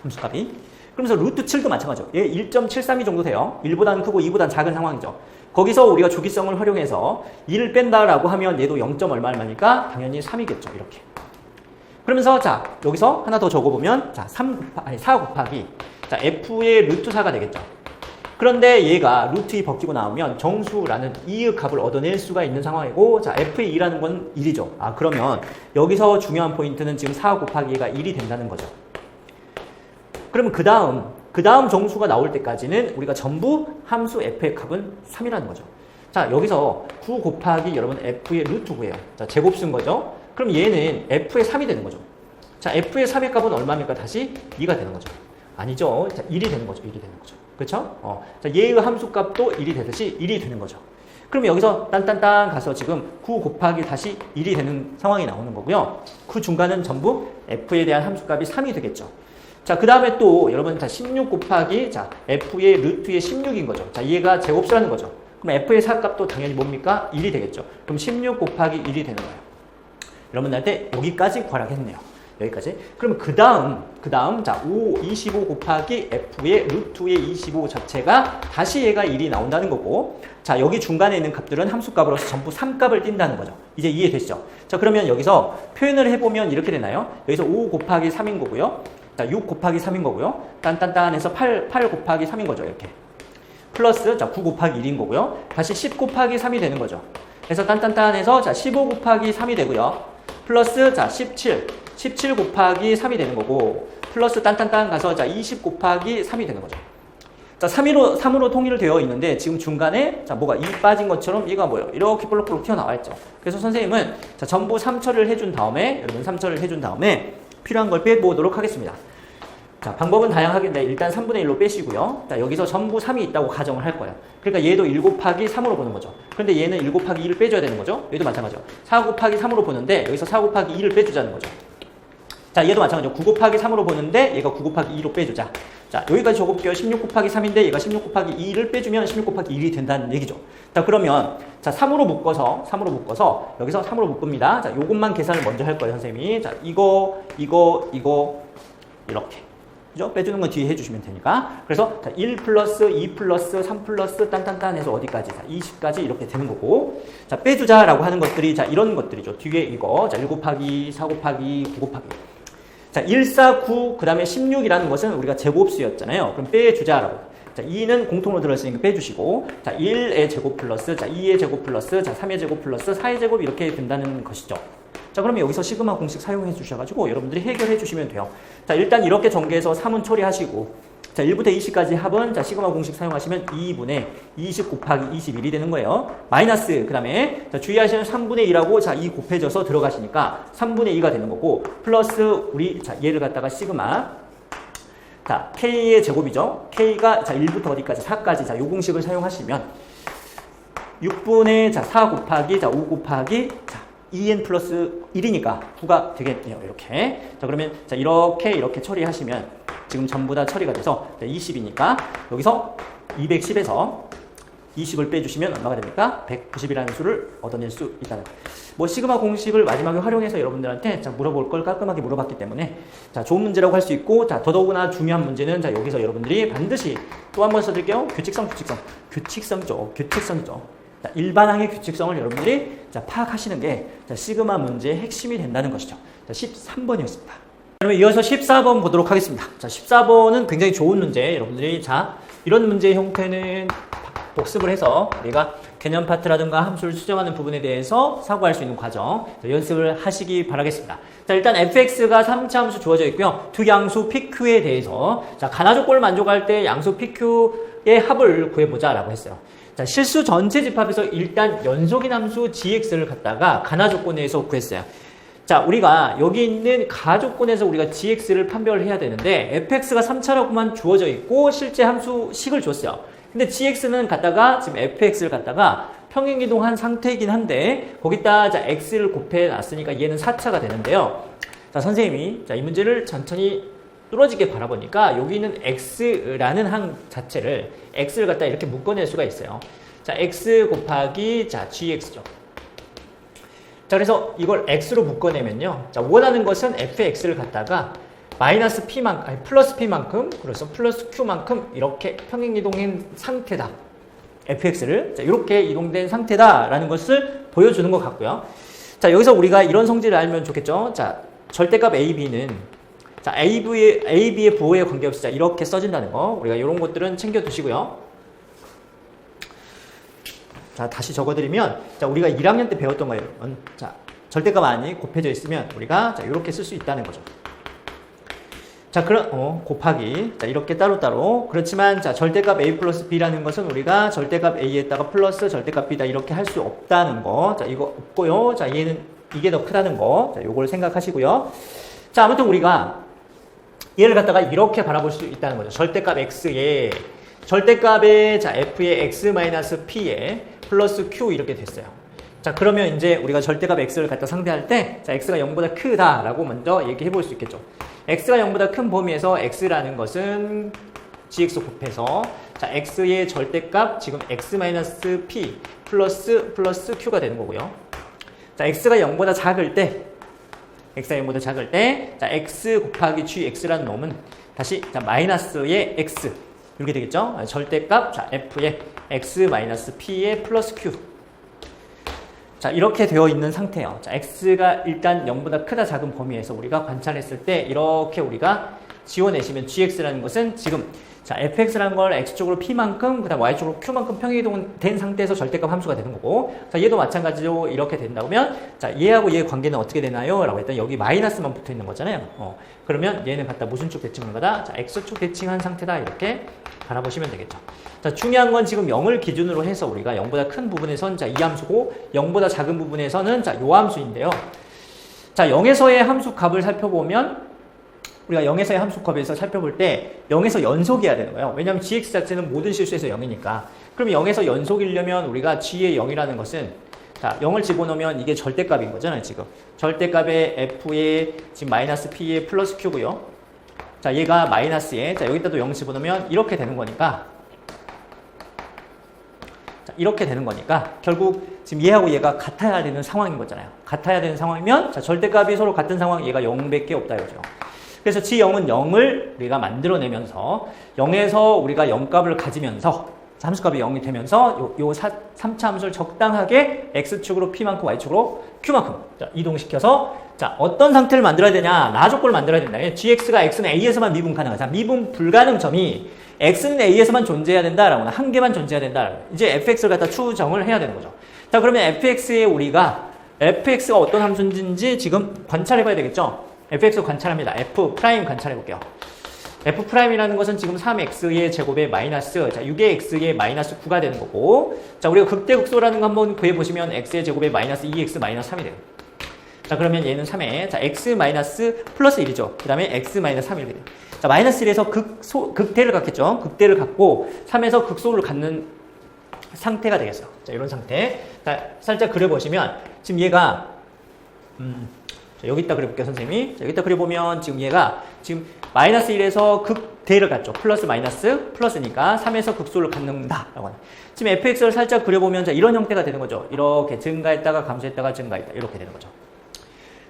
함수값이. 그러면서 루트 7도 마찬가지죠. 얘 1.732 정도 돼요. 1보다는 크고 2보다는 작은 상황이죠. 거기서 우리가 주기성을 활용해서 1을 뺀다라고 하면 얘도 0. 얼마니까 당연히 3이겠죠, 이렇게. 그러면서 자, 여기서 하나 더 적어보면 자, 4 곱하기 자, f의 루트 4가 되겠죠. 그런데 얘가 루트 2 벗기고 나오면 정수라는 2의 값을 얻어낼 수가 있는 상황이고 자 f의 2라는 건 1이죠. 그러면 여기서 중요한 포인트는 지금 4 곱하기 얘가 1이 된다는 거죠. 그러면 그 다음 정수가 나올 때까지는 우리가 전부 함수 f의 값은 3이라는 거죠. 자 여기서 9 곱하기 여러분 f의 루트 9예요. 자 제곱 쓴 거죠. 그럼 얘는 f의 3이 되는 거죠. 자 f의 3의 값은 얼마입니까? 다시 2가 되는 거죠. 아니죠. 자 1이 되는 거죠. 1이 되는 거죠. 그렇죠? 자, 얘의 함수값도 1이 되듯이 1이 되는 거죠. 그럼 여기서 딴딴딴 가서 지금 9 곱하기 다시 1이 되는 상황이 나오는 거고요. 그 중간은 전부 f에 대한 함수값이 3이 되겠죠. 자, 그 다음에 또 여러분 자 16 곱하기 자 f의 루트의 16인 거죠. 자, 얘가 제곱수라는 거죠. 그럼 f의 4값도 당연히 뭡니까? 1이 되겠죠. 그럼 16 곱하기 1이 되는 거예요. 여러분들한테 여기까지 구하라겠네요. 여기까지. 그럼 그 다음 자 25 곱하기 f의 루트의 25 자체가 다시 얘가 1이 나온다는 거고 자 여기 중간에 있는 값들은 함수값으로서 전부 3값을 띈다는 거죠. 이제 이해되시죠? 자 그러면 여기서 표현을 해보면 이렇게 되나요? 여기서 5 곱하기 3인 거고요. 자 6 곱하기 3인 거고요. 딴딴딴 해서 8 곱하기 3인 거죠. 이렇게. 플러스 자 9 곱하기 1인 거고요. 다시 10 곱하기 3이 되는 거죠. 그래서 딴딴딴해서 자 15 곱하기 3이 되고요. 플러스 자 17 곱하기 3이 되는 거고 플러스 딴딴딴 가서 자 20 곱하기 3이 되는 거죠. 자 3으로 통일을 되어 있는데 지금 중간에 자 뭐가 2 빠진 것처럼 얘가 뭐예요? 이렇게 볼록볼록 튀어나와 있죠. 그래서 선생님은 자 전부 3처리를 해준 다음에 여러분 3처리를 해준 다음에 필요한 걸 빼보도록 하겠습니다. 자 방법은 다양하겠는데 일단 3분의 1로 빼시고요. 자 여기서 전부 3이 있다고 가정을 할 거예요. 그러니까 얘도 1 곱하기 3으로 보는 거죠. 그런데 얘는 1 곱하기 2를 빼줘야 되는 거죠. 얘도 마찬가지죠. 4 곱하기 3으로 보는데 여기서 4 곱하기 2를 빼주자는 거죠. 자 얘도 마찬가지죠. 9 곱하기 3으로 보는데 얘가 9 곱하기 2로 빼주자. 자 여기까지 적어볼게요. 16 곱하기 3인데 얘가 16 곱하기 2를 빼주면 16 곱하기 1이 된다는 얘기죠. 자 그러면 자 3으로 묶어서 여기서 3으로 묶습니다. 자 요것만 계산을 먼저 할 거예요 선생님이. 자 이거 이렇게 그죠? 빼주는 건 뒤에 해주시면 되니까. 그래서 자, 1 플러스 2 플러스 3 플러스 딴딴딴 해서 어디까지? 자 20까지 이렇게 되는 거고. 자 빼주자라고 하는 것들이 자 이런 것들이죠. 뒤에 이거 자 1 곱하기 4 곱하기 9 곱하기 자 1, 4, 9 그 다음에 16이라는 것은 우리가 제곱수였잖아요. 그럼 빼주자라고. 자 2는 공통으로 들어있으니까 빼주시고 자 1의 제곱 플러스 자 2의 제곱 플러스 자 3의 제곱 플러스 4의 제곱 이렇게 된다는 것이죠. 자 그러면 여기서 시그마 공식 사용해 주셔가지고 여러분들이 해결해 주시면 돼요. 자 일단 이렇게 전개해서 3은 처리하시고 자 1부터 20까지 합은 자 시그마 공식 사용하시면 2분의 20 곱하기 21이 되는 거예요. 마이너스 그 다음에 자 주의하시면 3분의 2라고 자 2 곱해져서 들어가시니까 3분의 2가 되는 거고 플러스 우리 자 얘를 갖다가 시그마 자 K의 제곱이죠. K가 자 1부터 어디까지 4까지 자 요 공식을 사용하시면 6분의 자 4 곱하기 자 5 곱하기 자 2n 플러스 1이니까 9가 되겠네요. 이렇게. 자, 그러면 자, 이렇게 처리하시면 지금 전부 다 처리가 돼서 20이니까 여기서 210에서 20을 빼주시면 얼마가 됩니까? 190이라는 수를 얻어낼 수 있다는 거예요. 뭐 시그마 공식을 마지막에 활용해서 여러분들한테 자, 물어볼 걸 깔끔하게 물어봤기 때문에 자, 좋은 문제라고 할 수 있고 자, 더더구나 중요한 문제는 자, 여기서 여러분들이 반드시 또 한 번 써드릴게요. 규칙성이죠. 자, 일반항의 규칙성을 여러분들이 자, 파악하시는 게 자, 시그마 문제의 핵심이 된다는 것이죠. 자, 13번이었습니다. 그러면 이어서 14번 보도록 하겠습니다. 자, 14번은 굉장히 좋은 문제. 여러분들이 자, 이런 문제의 형태는 복습을 해서 우리가 개념 파트라든가 함수를 수정하는 부분에 대해서 사고할 수 있는 과정 자, 연습을 하시기 바라겠습니다. 자, 일단 fx가 3차 함수 주어져 있고요. 두 양수 pq에 대해서 자, 가나 조건을 만족할 때 양수 pq의 합을 구해보자 라고 했어요. 자, 실수 전체 집합에서 일단 연속인 함수 gx를 갖다가 가나 조건에서 구했어요. 자, 우리가 여기 있는 가 조건에서 우리가 gx를 판별을 해야 되는데 fx가 3차라고만 주어져 있고 실제 함수 식을 줬어요. 근데 gx는 갖다가 지금 fx를 갖다가 평행이동한 상태이긴 한데 거기다 자 x를 곱해 놨으니까 얘는 4차가 되는데요. 자, 선생님이 자, 이 문제를 천천히 뚫어지게 바라보니까 여기 있는 x라는 항 자체를 x를 갖다 이렇게 묶어낼 수가 있어요. 자, x 곱하기 자 gx죠. 자, 그래서 이걸 x로 묶어내면요. 자, 원하는 것은 fx를 갖다가 마이너스 p만큼, 아니 플러스 p만큼, 그래서 플러스 q만큼 이렇게 평행이동한 상태다. fx를 자, 이렇게 이동된 상태다라는 것을 보여주는 것 같고요. 자, 여기서 우리가 이런 성질을 알면 좋겠죠. 자, 절대값 ab는 자, AB의 부호에 관계없이 자, 이렇게 써진다는 거. 우리가 이런 것들은 챙겨 두시고요. 자, 다시 적어드리면, 자, 우리가 1학년 때 배웠던 거예요. 자, 절대값 안이 곱해져 있으면 우리가 자, 이렇게 쓸 수 있다는 거죠. 자, 곱하기. 자, 이렇게 따로따로. 그렇지만, 자, 절대값 A 플러스 B라는 것은 우리가 절대값 A에다가 플러스 절대값 B다 이렇게 할 수 없다는 거. 자, 이거 없고요. 자, 얘는 이게 더 크다는 거. 자, 요걸 생각하시고요. 자, 아무튼 우리가 얘를 갖다가 이렇게 바라볼 수 있다는 거죠. 절대값 x에 절대값의 자 f의 x-p에 플러스 q 이렇게 됐어요. 자, 그러면 이제 우리가 절대값 x를 갖다 상대할 때 자, x가 0보다 크다라고 먼저 얘기해 볼 수 있겠죠. x가 0보다 큰 범위에서 x라는 것은 gx 곱해서 자, x의 절대값 지금 x-p 플러스 q가 되는 거고요. 자, x가 0보다 작을 때 x가 0보다 작을 때, 자, x 곱하기 gx라는 놈은 다시, 자, 마이너스의 x. 이렇게 되겠죠? 절대값, 자, f의 x-p의 플러스 q. 자, 이렇게 되어 있는 상태예요. 자, x가 일단 0보다 크다 작은 범위에서 우리가 관찰했을 때, 이렇게 우리가 지워내시면 gx라는 것은 지금 자, fx라는 걸 x쪽으로 p만큼, 그 다음 y쪽으로 q만큼 평행이동된 상태에서 절대값 함수가 되는 거고, 자, 얘도 마찬가지로 이렇게 된다면, 자, 얘하고 얘의 관계는 어떻게 되나요? 라고 했더니 여기 마이너스만 붙어 있는 거잖아요. 그러면 얘는 갖다 무슨 쪽 대칭한 거다? 자, x축 대칭한 상태다. 이렇게 바라보시면 되겠죠. 자, 중요한 건 지금 0을 기준으로 해서 우리가 0보다 큰 부분에서는 자, 이 함수고, 0보다 작은 부분에서는 자, 요 함수인데요. 자, 0에서의 함수 값을 살펴보면, 우리가 0에서의 함수값에서 살펴볼 때 0에서 연속이어야 되는 거예요. 왜냐하면 gx 자체는 모든 실수에서 0이니까. 그럼 0에서 연속이려면 우리가 g의 0이라는 것은 자 0을 집어넣으면 이게 절대값인 거잖아요. 지금 절대값의 f의 지금 마이너스 p의 플러스 q고요. 자 얘가 마이너스에 자 여기다도 0 집어넣으면 이렇게 되는 거니까 자 이렇게 되는 거니까 결국 지금 얘하고 얘가 같아야 되는 상황인 거잖아요. 같아야 되는 상황이면 자 절대값이 서로 같은 상황 얘가 0밖에 없다 이거죠. 그래서 G0은 0을 우리가 만들어내면서 0에서 우리가 0값을 가지면서 함수값이 0이 되면서 요 3차 함수를 적당하게 X축으로 P만큼 Y축으로 Q만큼 자, 이동시켜서 자 어떤 상태를 만들어야 되냐? 나조건을 만들어야 된다. GX가 X는 A에서만 미분 가능하다. 미분 불가능점이 X는 A에서만 존재해야 된다라거나 한 개만 존재해야 된다. 이제 fx를 갖다 추정을 해야 되는 거죠. 자 그러면 fx에 우리가 fx가 어떤 함수인지 지금 관찰해 봐야 되겠죠? fx 관찰합니다. f 프라임 관찰해 볼게요. f 프라임이라는 것은 지금 3x의 제곱의 마이너스 자 6의 x의 마이너스 9가 되는 거고 자 우리가 극대극소라는 거 한번 구해 보시면 x의 제곱의 마이너스 2x 마이너스 3이 돼요. 자 그러면 얘는 3에 자 x 마이너스 플러스 1이죠. 그 다음에 x 마이너스 3이 돼요. 자 마이너스 1에서 극대를 갖겠죠. 극대를 갖고 3에서 극소를 갖는 상태가 되겠어요. 자 이런 상태. 자 살짝 그려보시면 지금 얘가 자, 여기다 그려볼게요, 선생님이. 자, 여기다 그려보면 지금 얘가 지금 마이너스 1에서 극대를 갖죠. 플러스 마이너스 플러스니까 3에서 극소를 갖는다라고 하는. 지금 fx를 살짝 그려보면 자, 이런 형태가 되는 거죠. 이렇게 증가했다가 감소했다가 증가했다 이렇게 되는 거죠.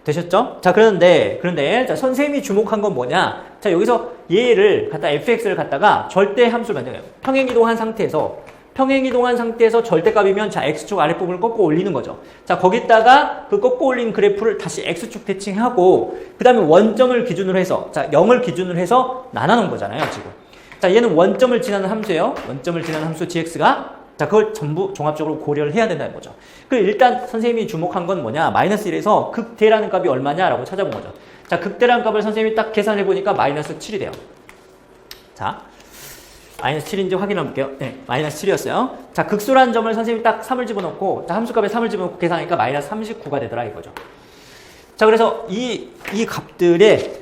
되셨죠? 자 그런데 자, 선생님이 주목한 건 뭐냐? 자 여기서 얘를 갖다 fx를 갖다가 절대 함수를 만들어요. 평행이동한 상태에서 절대값이면 자 x축 아랫부분을 꺾고 올리는 거죠. 자 거기다가 그 꺾고 올린 그래프를 다시 x축 대칭하고 그 다음에 원점을 기준으로 해서 자 0을 기준으로 해서 나눠놓은 거잖아요. 지금 자 얘는 원점을 지나는 함수예요. 원점을 지나는 함수 gx가 자 그걸 전부 종합적으로 고려를 해야 된다는 거죠. 그리고 일단 선생님이 주목한 건 뭐냐? 마이너스 1에서 극대라는 값이 얼마냐라고 찾아본 거죠. 자 극대라는 값을 선생님이 딱 계산해 보니까 마이너스 7이 돼요. 자 마이너스 7인지 확인해 볼게요. 네, 마이너스 7이었어요. 자, 극소라는 점을 선생님이 딱 3을 집어넣고, 자, 함수값에 3을 집어넣고 계산하니까 마이너스 39가 되더라 이거죠. 자, 그래서 이 값들의,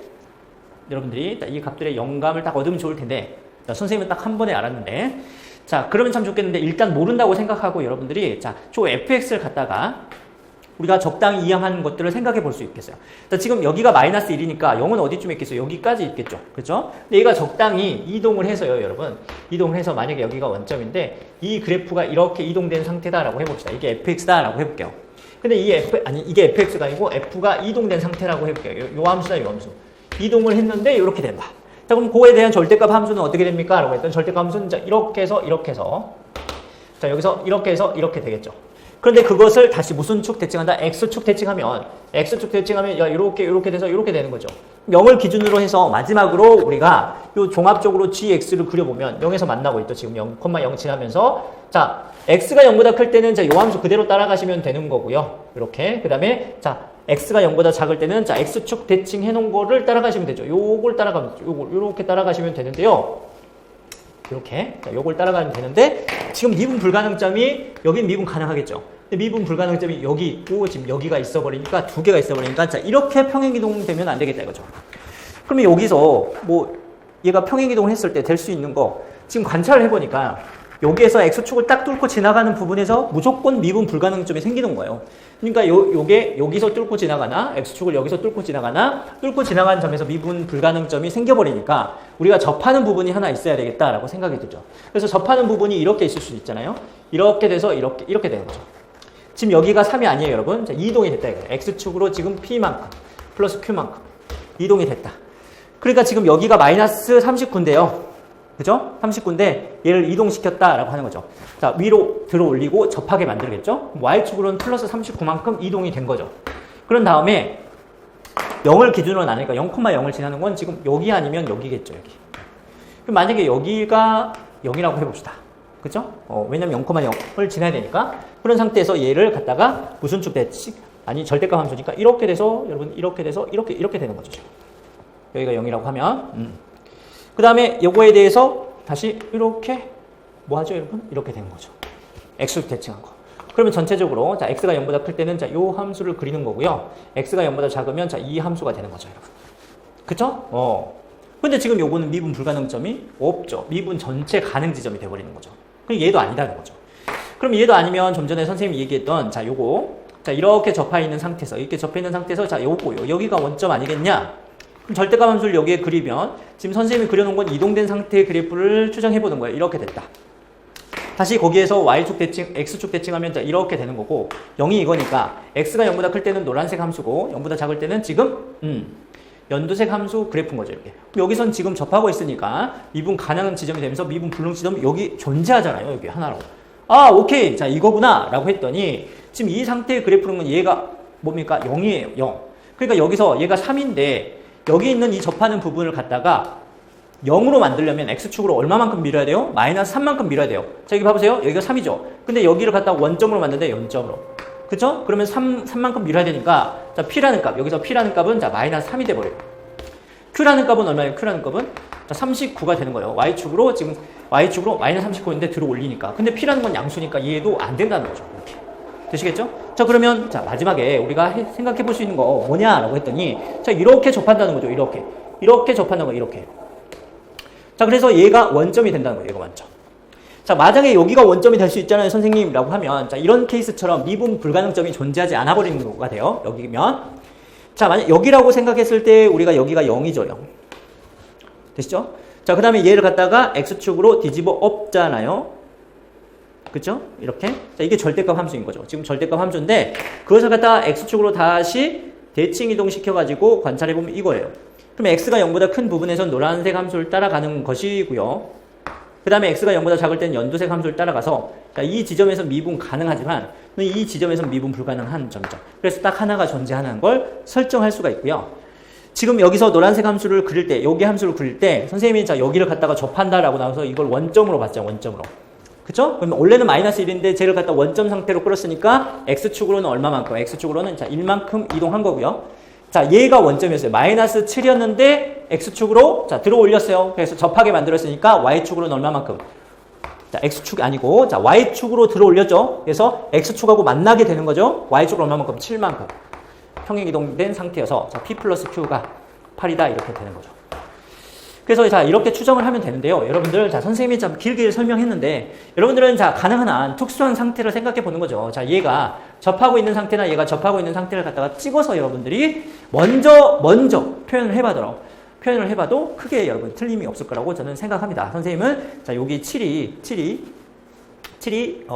여러분들이 이 값들의 영감을 딱 얻으면 좋을 텐데, 자, 선생님은 딱 한 번에 알았는데, 자, 그러면 참 좋겠는데, 일단 모른다고 생각하고 여러분들이, 자, 저 fx를 갖다가 우리가 적당히 이해하는 것들을 생각해 볼 수 있겠어요. 자, 지금 여기가 마이너스 1이니까 0은 어디쯤에 있겠어요? 여기까지 있겠죠. 그렇죠? 근데 얘가 적당히 이동을 해서요, 여러분. 이동을 해서 만약에 여기가 원점인데 이 그래프가 이렇게 이동된 상태다라고 해봅시다. 이게 fx다라고 해볼게요. 근데 이게 fx가 아니고 f가 이동된 상태라고 해볼게요. 요 함수다, 요 함수. 이동을 했는데 이렇게 된다. 자, 그럼 그거에 대한 절대값 함수는 어떻게 됩니까? 라고 했더니 절대값 함수는 자, 이렇게 해서 자, 여기서 이렇게 해서 이렇게 되겠죠. 그런데 그것을 다시 무슨 축 대칭한다? x축 대칭하면 야 이렇게 돼서 이렇게 되는 거죠. 0을 기준으로 해서 마지막으로 우리가 요 종합적으로 gx를 그려보면 0에서 만나고 있죠. 지금 0,0 지나면서 자 x가 0보다 클 때는 자 요 함수 그대로 따라가시면 되는 거고요. 이렇게 그 다음에 자 x가 0보다 작을 때는 자 x축 대칭해 놓은 거를 따라가시면 되죠. 요걸 따라가면 요렇게 따라가시면 되는데요. 이렇게 자, 요걸 따라가면 되는데 지금 미분 불가능점이 여긴 미분 가능하겠죠. 근데 미분 불가능점이 여기 있고 지금 여기가 있어버리니까 두 개가 있어버리니까 자 이렇게 평행이동되면 안 되겠다 이거죠. 그러면 여기서 뭐 얘가 평행이동을 했을 때 될 수 있는 거 지금 관찰을 해보니까 여기에서 x축을 딱 뚫고 지나가는 부분에서 무조건 미분 불가능점이 생기는 거예요. 그러니까 요게 여기서 뚫고 지나가나 x축을 여기서 뚫고 지나가나 뚫고 지나가는 점에서 미분 불가능점이 생겨버리니까 우리가 접하는 부분이 하나 있어야 되겠다라고 생각이 들죠. 그래서 접하는 부분이 이렇게 있을 수 있잖아요. 이렇게 돼서 이렇게 되는 거죠. 지금 여기가 3이 아니에요, 여러분. 자, 이동이 됐다 이거예요. x축으로 지금 p만큼 플러스 q만큼 이동이 됐다. 그러니까 지금 여기가 마이너스 39인데요. 그죠? 39인데 얘를 이동시켰다라고 하는 거죠. 자, 위로 들어 올리고 접하게 만들겠죠? y축으로는 플러스 39만큼 이동이 된 거죠. 그런 다음에 0을 기준으로 나누니까 0,0을 지나는 건 지금 여기 아니면 여기겠죠, 여기. 그럼 만약에 여기가 0이라고 해봅시다. 그죠? 왜냐면 0,0을 지나야 되니까. 그런 상태에서 얘를 갖다가 무슨 축 대칭? 아니, 절대값 함수니까 이렇게 돼서, 여러분, 이렇게 돼서, 이렇게 되는 거죠. 여기가 0이라고 하면. 그 다음에 요거에 대해서 다시 이렇게, 뭐 하죠, 여러분? 이렇게 되는 거죠. x축 대칭한 거. 그러면 전체적으로, 자, x가 0보다 클 때는, 자, 요 함수를 그리는 거고요. x가 0보다 작으면, 자, 이 함수가 되는 거죠, 여러분. 그쵸? 근데 지금 요거는 미분 불가능점이 없죠. 미분 전체 가능 지점이 돼버리는 거죠. 그럼 얘도 아니다는 거죠. 그럼 얘도 아니면 좀 전에 선생님이 얘기했던, 자, 요거. 자, 이렇게 접해 있는 상태에서, 이렇게 접해 있는 상태에서, 자, 요거, 여기가 원점 아니겠냐? 그럼 절대값 함수를 여기에 그리면, 지금 선생님이 그려놓은 건 이동된 상태의 그래프를 추정해보는 거예요. 이렇게 됐다. 다시 거기에서 y축 대칭, x축 대칭하면 자, 이렇게 되는 거고, 0이 이거니까, x가 0보다 클 때는 노란색 함수고, 0보다 작을 때는 지금, 연두색 함수 그래프인 거죠, 이렇게. 여기선 지금 접하고 있으니까, 미분 가능 지점이 되면서 미분 불능 지점 여기 존재하잖아요, 여기 하나로. 아, 오케이. 자, 이거구나. 라고 했더니, 지금 이 상태의 그래프는 얘가 뭡니까? 0이에요, 0. 그러니까 여기서 얘가 3인데, 여기 있는 이 접하는 부분을 갖다가 0으로 만들려면 x축으로 얼마만큼 밀어야 돼요? 마이너스 3만큼 밀어야 돼요. 자, 여기 봐보세요. 여기가 3이죠. 근데 여기를 갖다가 원점으로 만드는데 0점으로. 그쵸? 그러면 3만큼 밀어야 되니까, 자, p라는 값. 여기서 p라는 값은, 자, 마이너스 3이 돼버려요. q라는 값은 얼마예요? q라는 값은? 자, 39가 되는 거예요. y축으로, 지금 y축으로 마이너스 39인데 들어 올리니까. 근데 p라는 건 양수니까 얘도 안 된다는 거죠. 이렇게. 되시겠죠? 자, 그러면, 자, 마지막에 우리가 생각해 볼 수 있는 거 뭐냐라고 했더니, 자, 이렇게 접한다는 거죠. 이렇게. 이렇게 접한다는 거, 이렇게. 자, 그래서 얘가 원점이 된다는 거예요. 얘가 원점. 자, 만약에 여기가 원점이 될 수 있잖아요, 선생님. 라고 하면, 자, 이런 케이스처럼 미분 불가능점이 존재하지 않아 버리는 거가 돼요. 여기면. 자, 만약 여기라고 생각했을 때 우리가 여기가 0이죠, 0. 되시죠? 자, 그 다음에 얘를 갖다가 x축으로 뒤집어 엎잖아요. 그쵸? 이렇게. 자, 이게 절대값 함수인 거죠. 지금 절대값 함수인데, 그것을 갖다가 x축으로 다시 대칭 이동시켜가지고 관찰해보면 이거예요. 그럼 x가 0보다 큰 부분에선 노란색 함수를 따라가는 것이고요. 그 다음에 x가 0보다 작을 때는 연두색 함수를 따라가서, 자, 이 지점에서 미분 가능하지만 이 지점에서 미분 불가능한 점이죠. 그래서 딱 하나가 존재하는 걸 설정할 수가 있고요. 지금 여기서 노란색 함수를 그릴 때, 여기 함수를 그릴 때 선생님이 자, 여기를 갖다가 접한다라고 나와서 이걸 원점으로 봤죠. 원점으로. 그쵸? 그러면 원래는 마이너스 1인데 쟤를 갖다 원점 상태로 끌었으니까 x축으로는 얼마만큼? x축으로는 자, 1만큼 이동한 거고요. 자, 얘가 원점이었어요. 마이너스 7이었는데 x축으로 자, 들어 올렸어요. 그래서 접하게 만들었으니까 y축으로는 얼마만큼? 자, x축이 아니고 자, y축으로 들어 올렸죠. 그래서 x축하고 만나게 되는 거죠. y축으로 얼마만큼? 7만큼. 평행 이동된 상태여서 자, p 플러스 q가 8이다 이렇게 되는 거죠. 그래서 자, 이렇게 추정을 하면 되는데요. 여러분들, 자, 선생님이 참 길게 설명했는데, 여러분들은 자, 가능한 한 특수한 상태를 생각해 보는 거죠. 자, 얘가 접하고 있는 상태나 얘가 접하고 있는 상태를 갖다가 찍어서 여러분들이 먼저 표현을 해봐도 크게 여러분 틀림이 없을 거라고 저는 생각합니다. 선생님은 자, 여기 7이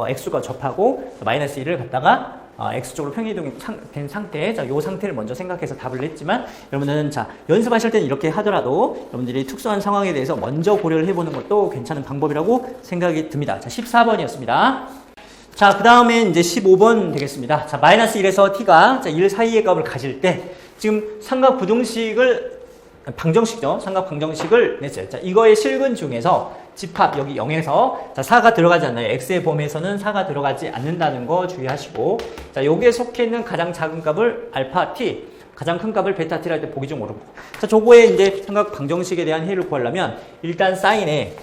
x가 접하고 마이너스 1을 갖다가 x쪽으로 평행이동이 된 상태, 자, 요 상태를 먼저 생각해서 답을 냈지만, 여러분은 자, 연습하실 때는 이렇게 하더라도 여러분들이 특수한 상황에 대해서 먼저 고려를 해보는 것도 괜찮은 방법이라고 생각이 듭니다. 자, 14번이었습니다. 자, 그 다음에 이제 15번 되겠습니다. 자, 마이너스 1에서 t가 자, 1 사이의 값을 가질 때, 지금 삼각 부등식을, 방정식이죠. 삼각 방정식을 냈어요. 자, 이거의 실근 중에서 집합 여기 0에서 자, 4가 들어가지 않나요? x의 범위에서는 4가 들어가지 않는다는 거 주의하시고, 자, 여기에 속해 있는 가장 작은 값을 알파 t, 가장 큰 값을 베타 t를 할 때 보기 좀 어렵고. 자, 저거에 이제 삼각 방정식에 대한 해를 구하려면 일단 사인에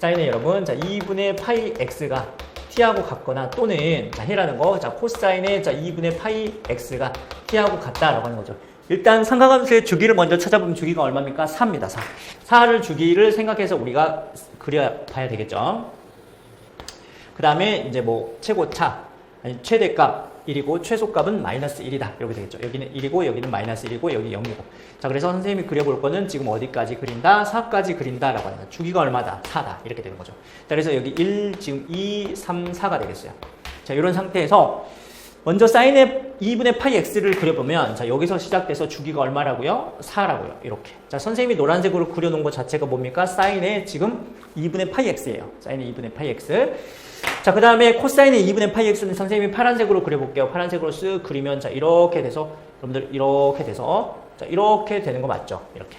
여러분, 자, 2분의 파이 x가 t하고 같거나 또는 자, 해라는 거, 자, 코사인에 자, 2분의 파이 x가 t하고 같다라고 하는 거죠. 일단 삼각함수의 주기를 먼저 찾아보면 주기가 얼마입니까? 4입니다. 4. 4를 주기를 생각해서 우리가 그려봐야 되겠죠. 그 다음에 이제 뭐 최고차, 아니 최대값 1이고 최소값은 마이너스 1이다. 이렇게 되겠죠. 여기는 1이고 여기는 마이너스 1이고 여기 0이고. 자, 그래서 선생님이 그려볼 거는 지금 어디까지 그린다? 4까지 그린다라고 합니다. 주기가 얼마다? 4다. 이렇게 되는 거죠. 자, 그래서 여기 1, 지금 2, 3, 4가 되겠어요. 자, 이런 상태에서 먼저 사인의 2분의 파이 x를 그려보면, 자, 여기서 시작돼서 주기가 얼마라고요? 4라고요. 이렇게. 자, 선생님이 노란색으로 그려놓은 것 자체가 뭡니까? 사인의 지금 2분의 파이 x예요. 사인의 2분의 파이 x. 자, 그 다음에 코사인의 2분의 파이 x는 선생님이 파란색으로 그려볼게요. 파란색으로 쓱 그리면, 자, 이렇게 돼서, 여러분들 이렇게 돼서, 자, 이렇게 되는 거 맞죠? 이렇게.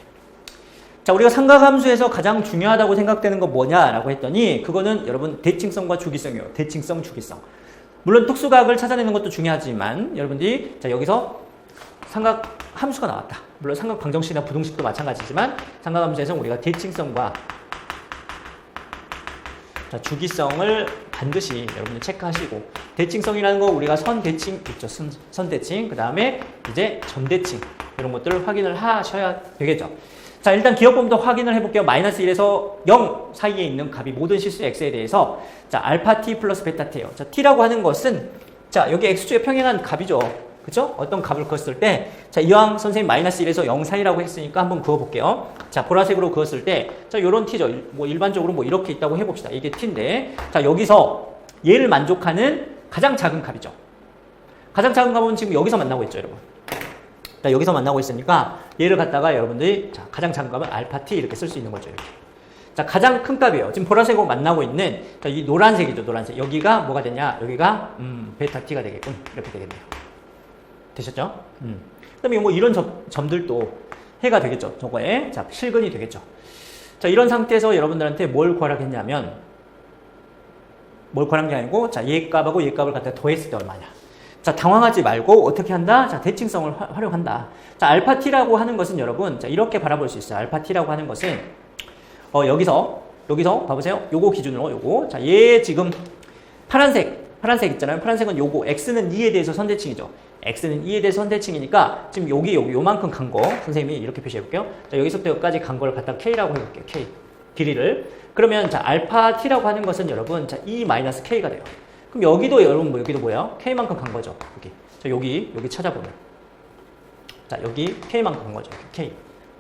자, 우리가 삼각함수에서 가장 중요하다고 생각되는 건 뭐냐라고 했더니 그거는 여러분 대칭성과 주기성이에요. 대칭성, 주기성. 물론 특수각을 찾아내는 것도 중요하지만 여러분들이 자, 여기서 삼각함수가 나왔다. 물론 삼각방정식이나 부등식도 마찬가지지만 삼각함수에서 우리가 대칭성과 자, 주기성을 반드시 여러분들 체크하시고 대칭성이라는 거 우리가 선대칭 있죠. 선대칭. 그 다음에 이제 점대칭 이런 것들을 확인을 하셔야 되겠죠. 자, 일단 기억부터 확인을 해볼게요. 마이너스 1에서 0 사이에 있는 값이 모든 실수 x에 대해서 자, 알파 t 플러스 베타 t예요. 자, t라고 하는 것은 자, 여기 x축에 평행한 값이죠. 그죠? 어떤 값을 그었을 때 자, 이왕 선생님 마이너스 1에서 0 사이라고 했으니까 한번 그어볼게요. 자, 보라색으로 그었을 때 자, 요런 t죠. 뭐 일반적으로 뭐 이렇게 있다고 해봅시다. 이게 t인데 자, 여기서 얘를 만족하는 가장 작은 값이죠. 가장 작은 값은 지금 여기서 만나고 있죠, 여러분. 자, 여기서 만나고 있으니까 얘를 갖다가 여러분들이 자, 가장 작은 값은 알파 t 이렇게 쓸 수 있는 거죠, 이렇게. 자, 가장 큰 값이에요. 지금 보라색으로 만나고 있는 자, 이 노란색이죠, 노란색. 여기가 뭐가 되냐? 여기가 베타 t가 되겠군. 이렇게 되겠네요. 되셨죠? 그다음에 뭐 이런 점들도 해가 되겠죠. 저거에 자, 실근이 되겠죠. 자, 이런 상태에서 여러분들한테 뭘 구하라고 했냐면 뭘 구하는 게 아니고 자, 얘 값하고 얘 값을 갖다 더했을 때 얼마냐. 자, 당황하지 말고 어떻게 한다? 자, 대칭성을 활용한다. 자, 알파 t라고 하는 것은 여러분 자, 이렇게 바라볼 수 있어요. 알파 t라고 하는 것은 여기서 봐보세요. 요거 기준으로 요거. 자, 얘 지금 파란색 있잖아요. 파란색은 요거 x는 2에 대해서 선대칭이죠. x는 2에 대해서 선대칭이니까 지금 여기 요만큼 간 거 선생님이 이렇게 표시해 볼게요. 자, 여기서부터 여기까지 간 걸 갖다 k라고 해 볼게요. k 길이를. 그러면 자, 알파 t라고 하는 것은 여러분 자, e 마이너스 k가 돼요. 그럼 여기도 여러분 여기도 뭐예요? k만큼 간 거죠. 여기. 자, 여기 찾아보면. 자, 여기 k만큼 간 거죠. k.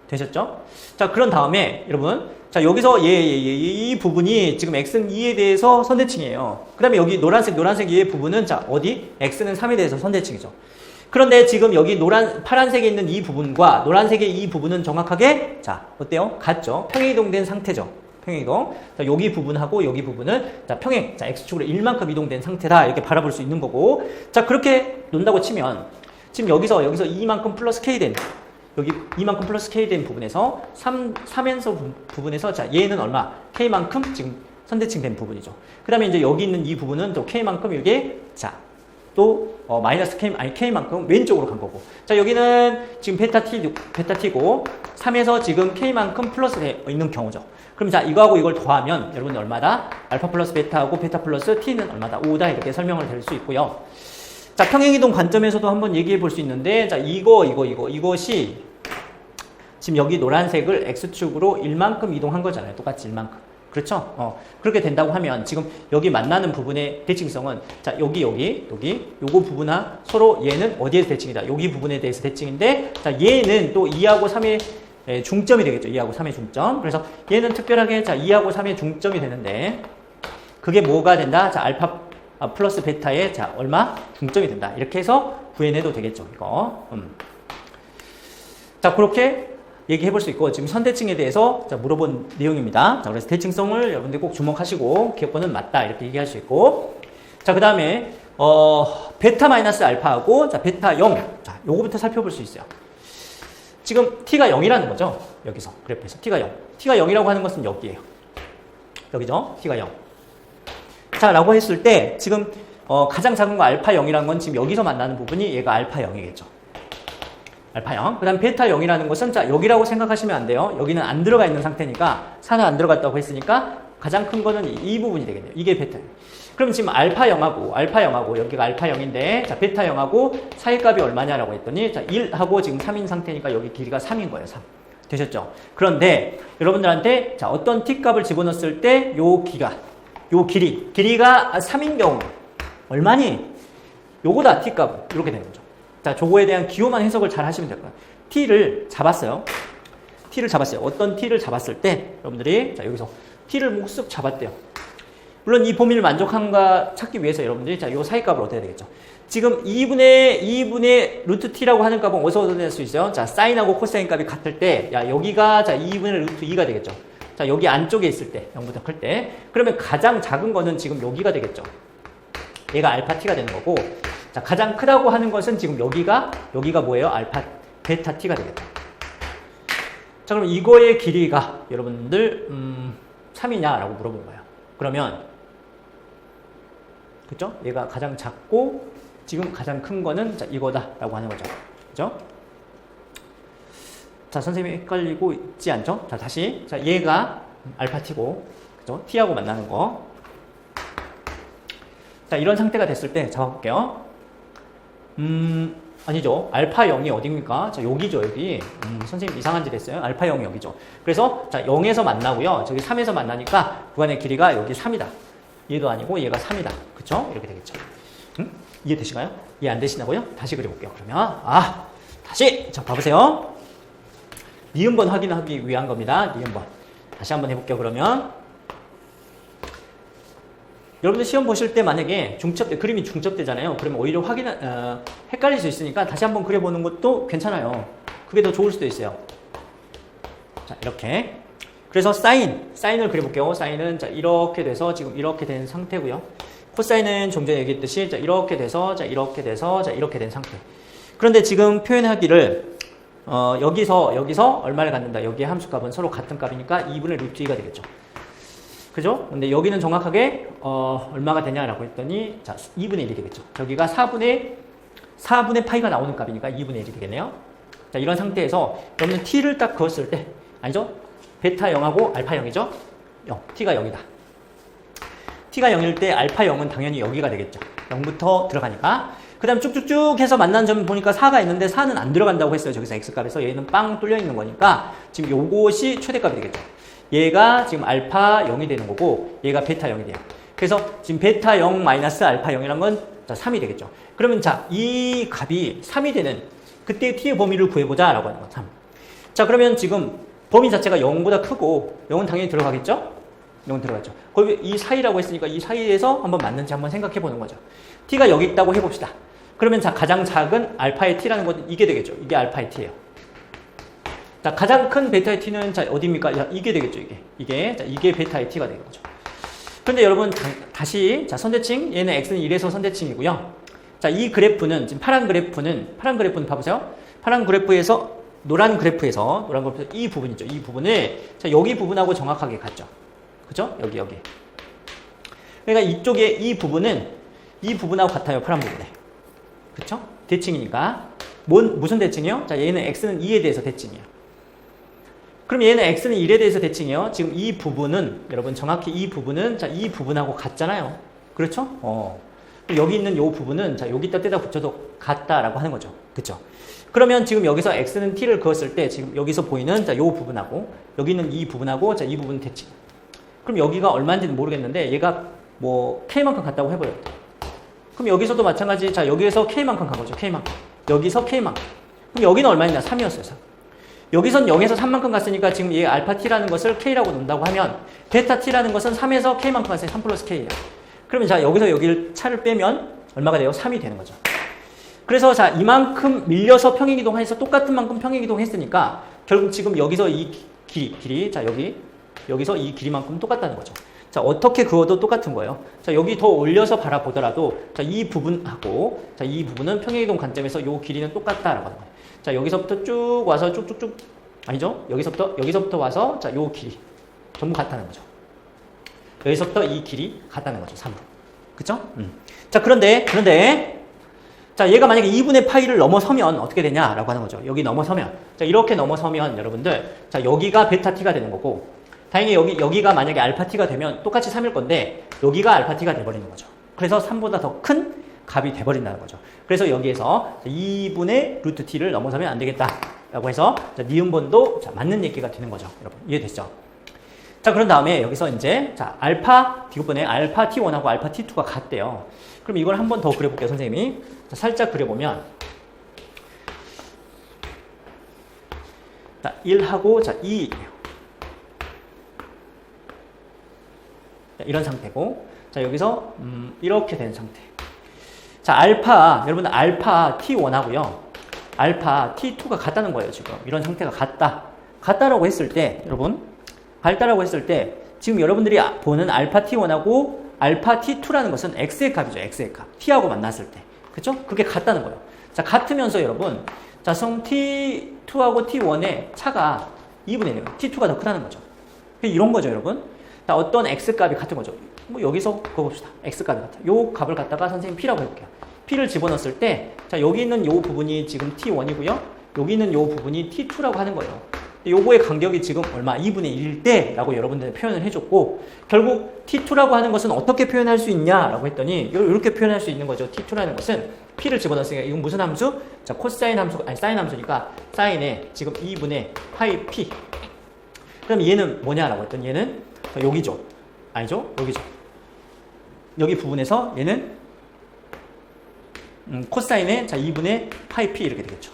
되셨죠? 자, 그런 다음에 여러분 자, 여기서 이 부분이 지금 x는 2에 대해서 선대칭이에요. 그 다음에 여기 노란색 얘의 부분은 자, 어디? x는 3에 대해서 선대칭이죠. 그런데 지금 여기 파란색에 있는 이 부분과 노란색의 이 부분은 정확하게 자, 어때요? 같죠? 평행이동된 상태죠. 평행이동. 자, 여기 부분하고 여기 부분은 자, 평행. 자, x축으로 1만큼 이동된 상태다. 이렇게 바라볼 수 있는 거고. 자, 그렇게 논다고 치면 지금 여기서 2만큼 플러스 k 된 여기 이만큼 플러스 k 된 부분에서 3연소 부분에서 자, 얘는 얼마? k만큼 지금 선대칭 된 부분이죠. 그 다음에 이제 여기 있는 이 부분은 또 k만큼 이게 자, 또 마이너스 k만큼 왼쪽으로 간 거고. 자, 여기는 지금 베타 t고 3에서 지금 k만큼 플러스 돼 있는 경우죠. 그럼 자, 이거하고 이걸 더하면 여러분이 얼마다? 알파 플러스 베타하고 베타 플러스 t는 얼마다? 5다 이렇게 설명을 될 수 있고요. 자, 평행이동 관점에서도 한번 얘기해 볼 수 있는데 자, 이것이 지금 여기 노란색을 x축으로 1만큼 이동한 거잖아요. 똑같이 1만큼. 그렇죠? 그렇게 된다고 하면 지금 여기 만나는 부분의 대칭성은 자, 여기 요거 부분하 서로 얘는 어디에서 대칭이다. 여기 부분에 대해서 대칭인데 자, 얘는 또 2하고 3의 중점이 되겠죠. 2하고 3의 중점. 그래서 얘는 특별하게 자, 2하고 3의 중점이 되는데 그게 뭐가 된다? 자, 알파 플러스 베타의 자, 얼마? 중점이 된다. 이렇게 해서 구해내도 되겠죠. 이거. 자, 그렇게 얘기해 볼 수 있고 지금 선대칭에 대해서 자, 물어본 내용입니다. 자, 그래서 대칭성을 여러분들 꼭 주목하시고 기억번은 맞다 이렇게 얘기할 수 있고 자, 그 다음에 베타 마이너스 알파하고 자, 베타 0 자, 요거부터 살펴볼 수 있어요. 지금 t가 0이라는 거죠. 여기서 그래프에서 t가 0 t가 0이라고 하는 것은 여기에요. 여기죠. t가 0 자, 라고 했을 때 지금 가장 작은 거 알파 0이라는 건 지금 여기서 만나는 부분이 얘가 알파 0이겠죠. 알파 0. 그 다음 베타 0이라는 것은 자, 여기라고 생각하시면 안 돼요. 여기는 안 들어가 있는 상태니까 4는 안 들어갔다고 했으니까 가장 큰 거는 이 부분이 되겠네요. 이게 베타 0. 그럼 지금 알파 0하고 여기가 알파 0인데 자, 베타 0하고 사이 값이 얼마냐라고 했더니 자, 1하고 지금 3인 상태니까 여기 길이가 3인 거예요. 3. 되셨죠? 그런데 여러분들한테 자, 어떤 t 값을 집어넣었을 때 요 길이가 3인 경우 얼마니? 요거다 t 값은 이렇게 되는 거죠. 자, 저거에 대한 기호만 해석을 잘 하시면 될 거예요. t를 잡았어요. 어떤 t를 잡았을 때 여러분들이 자, 여기서 t를 쓱 잡았대요. 물론 이 범위를 만족한가 찾기 위해서 여러분들이 자, 요 사이 값을 어떻게 해야 되겠죠? 지금 2분의 루트 t라고 하는 값은 어디서 얻어낼 수 있어요? 자, 사인하고 코사인 값이 같을 때 야, 여기가 자, 2분의 루트 2가 되겠죠. 자, 여기 안쪽에 있을 때 0보다 클 때 그러면 가장 작은 거는 지금 여기가 되겠죠. 얘가 알파 t가 되는 거고 자, 가장 크다고 하는 것은 지금 여기가 뭐예요? 알파 베타 t가 되겠다. 자, 그럼 이거의 길이가 여러분들 3이냐라고 물어본 거예요. 그러면 그죠? 얘가 가장 작고 지금 가장 큰 거는 자, 이거다라고 하는 거죠. 그죠? 자, 선생님이 헷갈리고 있지 않죠? 자, 다시. 자, 얘가 알파 t고, 그죠? t하고 만나는 거. 자, 이런 상태가 됐을 때 잡아볼게요. 아니죠. 알파 0이 어디입니까? 자, 여기죠, 여기. 선생님 이상한 짓 했어요. 알파 0이 여기죠. 그래서, 자, 0에서 만나고요. 저기 3에서 만나니까 구간의 길이가 여기 3이다. 얘도 아니고 얘가 3이다. 그쵸? 이렇게 되겠죠. 이해되시나요? 이해 안 되시나고요? 다시 그려볼게요. 그러면, 다시! 자, 봐보세요. 니은번 확인하기 위한 겁니다. 니은번. 다시 한번 해볼게요. 그러면. 여러분들 시험 보실 때 만약에 중첩대, 그림이 중첩되잖아요. 그러면 오히려 헷갈릴 수 있으니까 다시 한번 그려보는 것도 괜찮아요. 그게 더 좋을 수도 있어요. 자, 이렇게. 그래서 사인을 그려볼게요. 사인은 자, 이렇게 돼서 지금 이렇게 된 상태고요. 코사인은 좀 전에 얘기했듯이 자, 이렇게 돼서 자, 이렇게 돼서 자, 이렇게 된 상태. 그런데 지금 표현하기를 여기서 얼마를 갖는다. 여기의 함수값은 서로 같은 값이니까 2분의 루트 2가 되겠죠. 그죠? 근데 여기는 정확하게 얼마가 되냐라고 했더니 자, 2분의 1이 되겠죠. 여기가 4분의 파이가 나오는 값이니까 2분의 1이 되겠네요. 자, 이런 상태에서 여러분은 t를 딱 그었을 때 아니죠? 베타 0하고 알파 0이죠? 0. t가 0이다. t가 0일 때 알파 0은 당연히 여기가 되겠죠. 0부터 들어가니까. 그 다음 쭉쭉쭉 해서 만난 점 보니까 4가 있는데 4는 안 들어간다고 했어요. 저기서 x값에서. 얘는 빵 뚫려 있는 거니까 지금 요것이 최대값이 되겠죠. 얘가 지금 알파 0이 되는 거고 얘가 베타 0이 돼요. 그래서 지금 베타 0 마이너스 알파 0이란 건 자, 3이 되겠죠. 그러면 자, 이 값이 3이 되는 그때 t의 범위를 구해보자 라고 하는 거. 3. 자, 그러면 지금 범위 자체가 0보다 크고 0은 당연히 들어가겠죠? 0은 들어갔죠. 거기 이 사이라고 했으니까 이 사이에서 한번 맞는지 한번 생각해 보는 거죠. t가 여기 있다고 해봅시다. 그러면 자, 가장 작은 알파의 t라는 건 이게 되겠죠. 이게 알파의 t예요. 자, 가장 큰 베타의 t는 자, 어디입니까? 자, 이게 되겠죠. 이게 베타의 t가 되는 거죠. 그런데 여러분 다시 자, 선대칭 얘는 x는 1에서 선대칭이고요. 자, 이 그래프는 지금 파란 그래프는 봐보세요. 파란 그래프에서 노란 그래프에서 이 부분이죠. 이 부분을 자, 여기 부분하고 정확하게 같죠. 그죠? 여기. 그러니까 이쪽에 이 부분하고 같아요. 파란 부분에. 그쵸? 대칭이니까. 무슨 대칭이요? 자, 얘는 x는 2에 대해서 대칭이에요. 그럼 얘는 x는 1에 대해서 대칭이에요. 지금 이 부분은 여러분 정확히 이 부분은 자, 이 부분하고 같잖아요. 그렇죠? 여기 있는 이 부분은 자, 여기다 떼다 붙여도 같다라고 하는 거죠. 그쵸? 그러면 지금 여기서 x는 t를 그었을 때 지금 여기서 보이는 자, 이 부분하고 여기 있는 이 부분하고 자, 이 부분 대칭. 그럼 여기가 얼마인지는 모르겠는데 얘가 뭐 k만큼 같다고 해버려요. 그럼 여기서도 마찬가지. 자, 여기에서 k만큼 간 거죠. k만큼. 여기서 k만큼. 그럼 여기는 얼마였냐? 3이었어요. 3. 여기선 0에서 3만큼 갔으니까 지금 얘 알파 t라는 것을 k라고 놓는다고 하면 베타 t라는 것은 3에서 k만큼 갔어요. 3 플러스 k예요. 그러면 자, 여기서 여기를 차를 빼면 얼마가 돼요? 3이 되는 거죠. 그래서 자, 이만큼 밀려서 평행이동해서 똑같은 만큼 평행이동했으니까 결국 지금 여기서 이 길이 자, 여기서 이 길이만큼 똑같다는 거죠. 자, 어떻게 그어도 똑같은 거예요. 자, 여기 더 올려서 바라보더라도 자, 이 부분하고 자, 이 부분은 평행이동 관점에서 이 길이는 똑같다라고 하는 거예요. 자, 여기서부터 쭉 와서 쭉쭉쭉 아니죠? 여기서부터 와서 자, 요 길이 전부 같다는 거죠. 여기서부터 이 길이 같다는 거죠. 3으로. 그쵸? 자, 그런데 자, 얘가 만약에 2분의 파이를 넘어서면 어떻게 되냐라고 하는 거죠. 여기 넘어서면 자, 이렇게 넘어서면 여러분들 자, 여기가 베타 t가 되는 거고 다행히 여기가 만약에 알파 t가 되면 똑같이 3일 건데 여기가 알파 t가 돼버리는 거죠. 그래서 3보다 더 큰 값이 돼버린다는 거죠. 그래서 여기에서 2분의 루트 t를 넘어서면 안 되겠다라고 해서 자, 니은번도 자, 맞는 얘기가 되는 거죠. 여러분 이해되시죠? 자, 그런 다음에 여기서 이제 자, 알파 디귿번에 알파 t1하고 알파 t2가 같대요. 그럼 이걸 한 번 더 그려볼게요, 선생님이. 자, 살짝 그려보면 자, 1하고 자, 2 자, 이런 상태고 자, 여기서 이렇게 된 상태. 자, 여러분 알파 t1하고요. 알파 t2가 같다는 거예요, 지금. 이런 상태가 같다라고 했을 때, 여러분, 같다라고 했을 때, 지금 여러분들이 보는 알파 t1하고 알파 t2라는 것은 x의 값이죠, x의 값. t하고 만났을 때. 그쵸? 그게 같다는 거예요. 자, 같으면서 여러분, 자, 성 T2하고 T1의 차가 2분의 1. T2가 더 크다는 거죠. 이런 거죠, 여러분. 자, 어떤 X값이 같은 거죠. 뭐 여기서 그거 봅시다. X값이 같아. 요 값을 갖다가 선생님 P라고 해볼게요. P를 집어넣었을 때, 자, 여기 있는 요 부분이 지금 T1이고요. 여기 있는 요 부분이 T2라고 하는 거예요. 요거의 간격이 지금 얼마? 2분의 1일 때 라고 여러분들 표현을 해줬고, 결국 T2라고 하는 것은 어떻게 표현할 수 있냐라고 했더니 이렇게 표현할 수 있는 거죠. T2라는 것은 P를 집어넣었으니까 이건 무슨 함수? 자, 코사인 함수, 아니 사인 함수니까 사인에 지금 2분의 파이 P. 그럼 얘는 뭐냐라고 했더니 얘는 여기죠. 아니죠? 여기죠. 여기 부분에서 얘는 코사인에 자 2분의 파이 P 이렇게 되겠죠.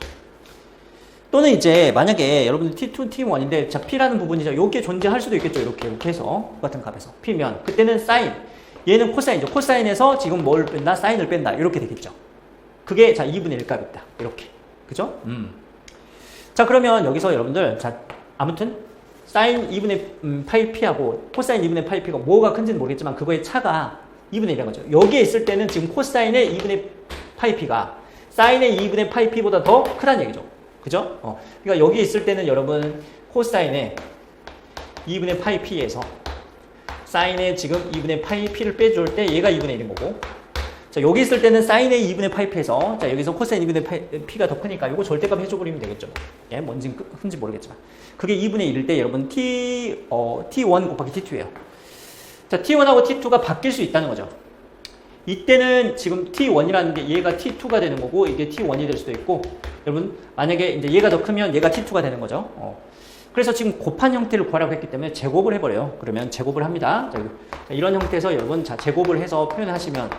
또는 이제 만약에 여러분들 T2, T1인데 자 P라는 부분이 여기에 존재할 수도 있겠죠. 이렇게 해서 똑같은 값에서 P면 그때는 사인, 얘는 코사인이죠. 코사인에서 지금 뭘 뺀다? 사인을 뺀다. 이렇게 되겠죠. 그게 자 2분의 1 값이다. 이렇게. 그죠? 자 그러면 여기서 여러분들 자 아무튼 사인 2분의 파이 P하고 코사인 2분의 파이 P가 뭐가 큰지는 모르겠지만 그거의 차가 2분의 1이라는 거죠. 여기에 있을 때는 지금 코사인의 2분의 파이 P가 사인의 2분의 파이 P보다 더 크다는 얘기죠. 그죠? 그러니까 여기 있을 때는 여러분 코사인의 2분의 파이 P에서 사인의 지금 2분의 파이 P를 빼줄 때 얘가 2분의 1인 거고, 자 여기 있을 때는 사인의 2분의 파이 P에서 자 여기서 코사인 2분의 파이 P가 더 크니까 이거 절대값 해줘버리면 되겠죠. 예, 뭔지 큰지 모르겠지만 그게 2분의 1일 때 여러분 T1 곱하기 T2예요. 자 T1하고 T2가 바뀔 수 있다는 거죠. 이때는 지금 T1이라는 게 얘가 T2가 되는 거고 이게 T1이 될 수도 있고, 여러분 만약에 이제 얘가 더 크면 얘가 T2가 되는 거죠. 그래서 지금 곱한 형태를 구하라고 했기 때문에 제곱을 해버려요. 그러면 제곱을 합니다. 자, 이런 형태에서 여러분 자 제곱을 해서 표현하시면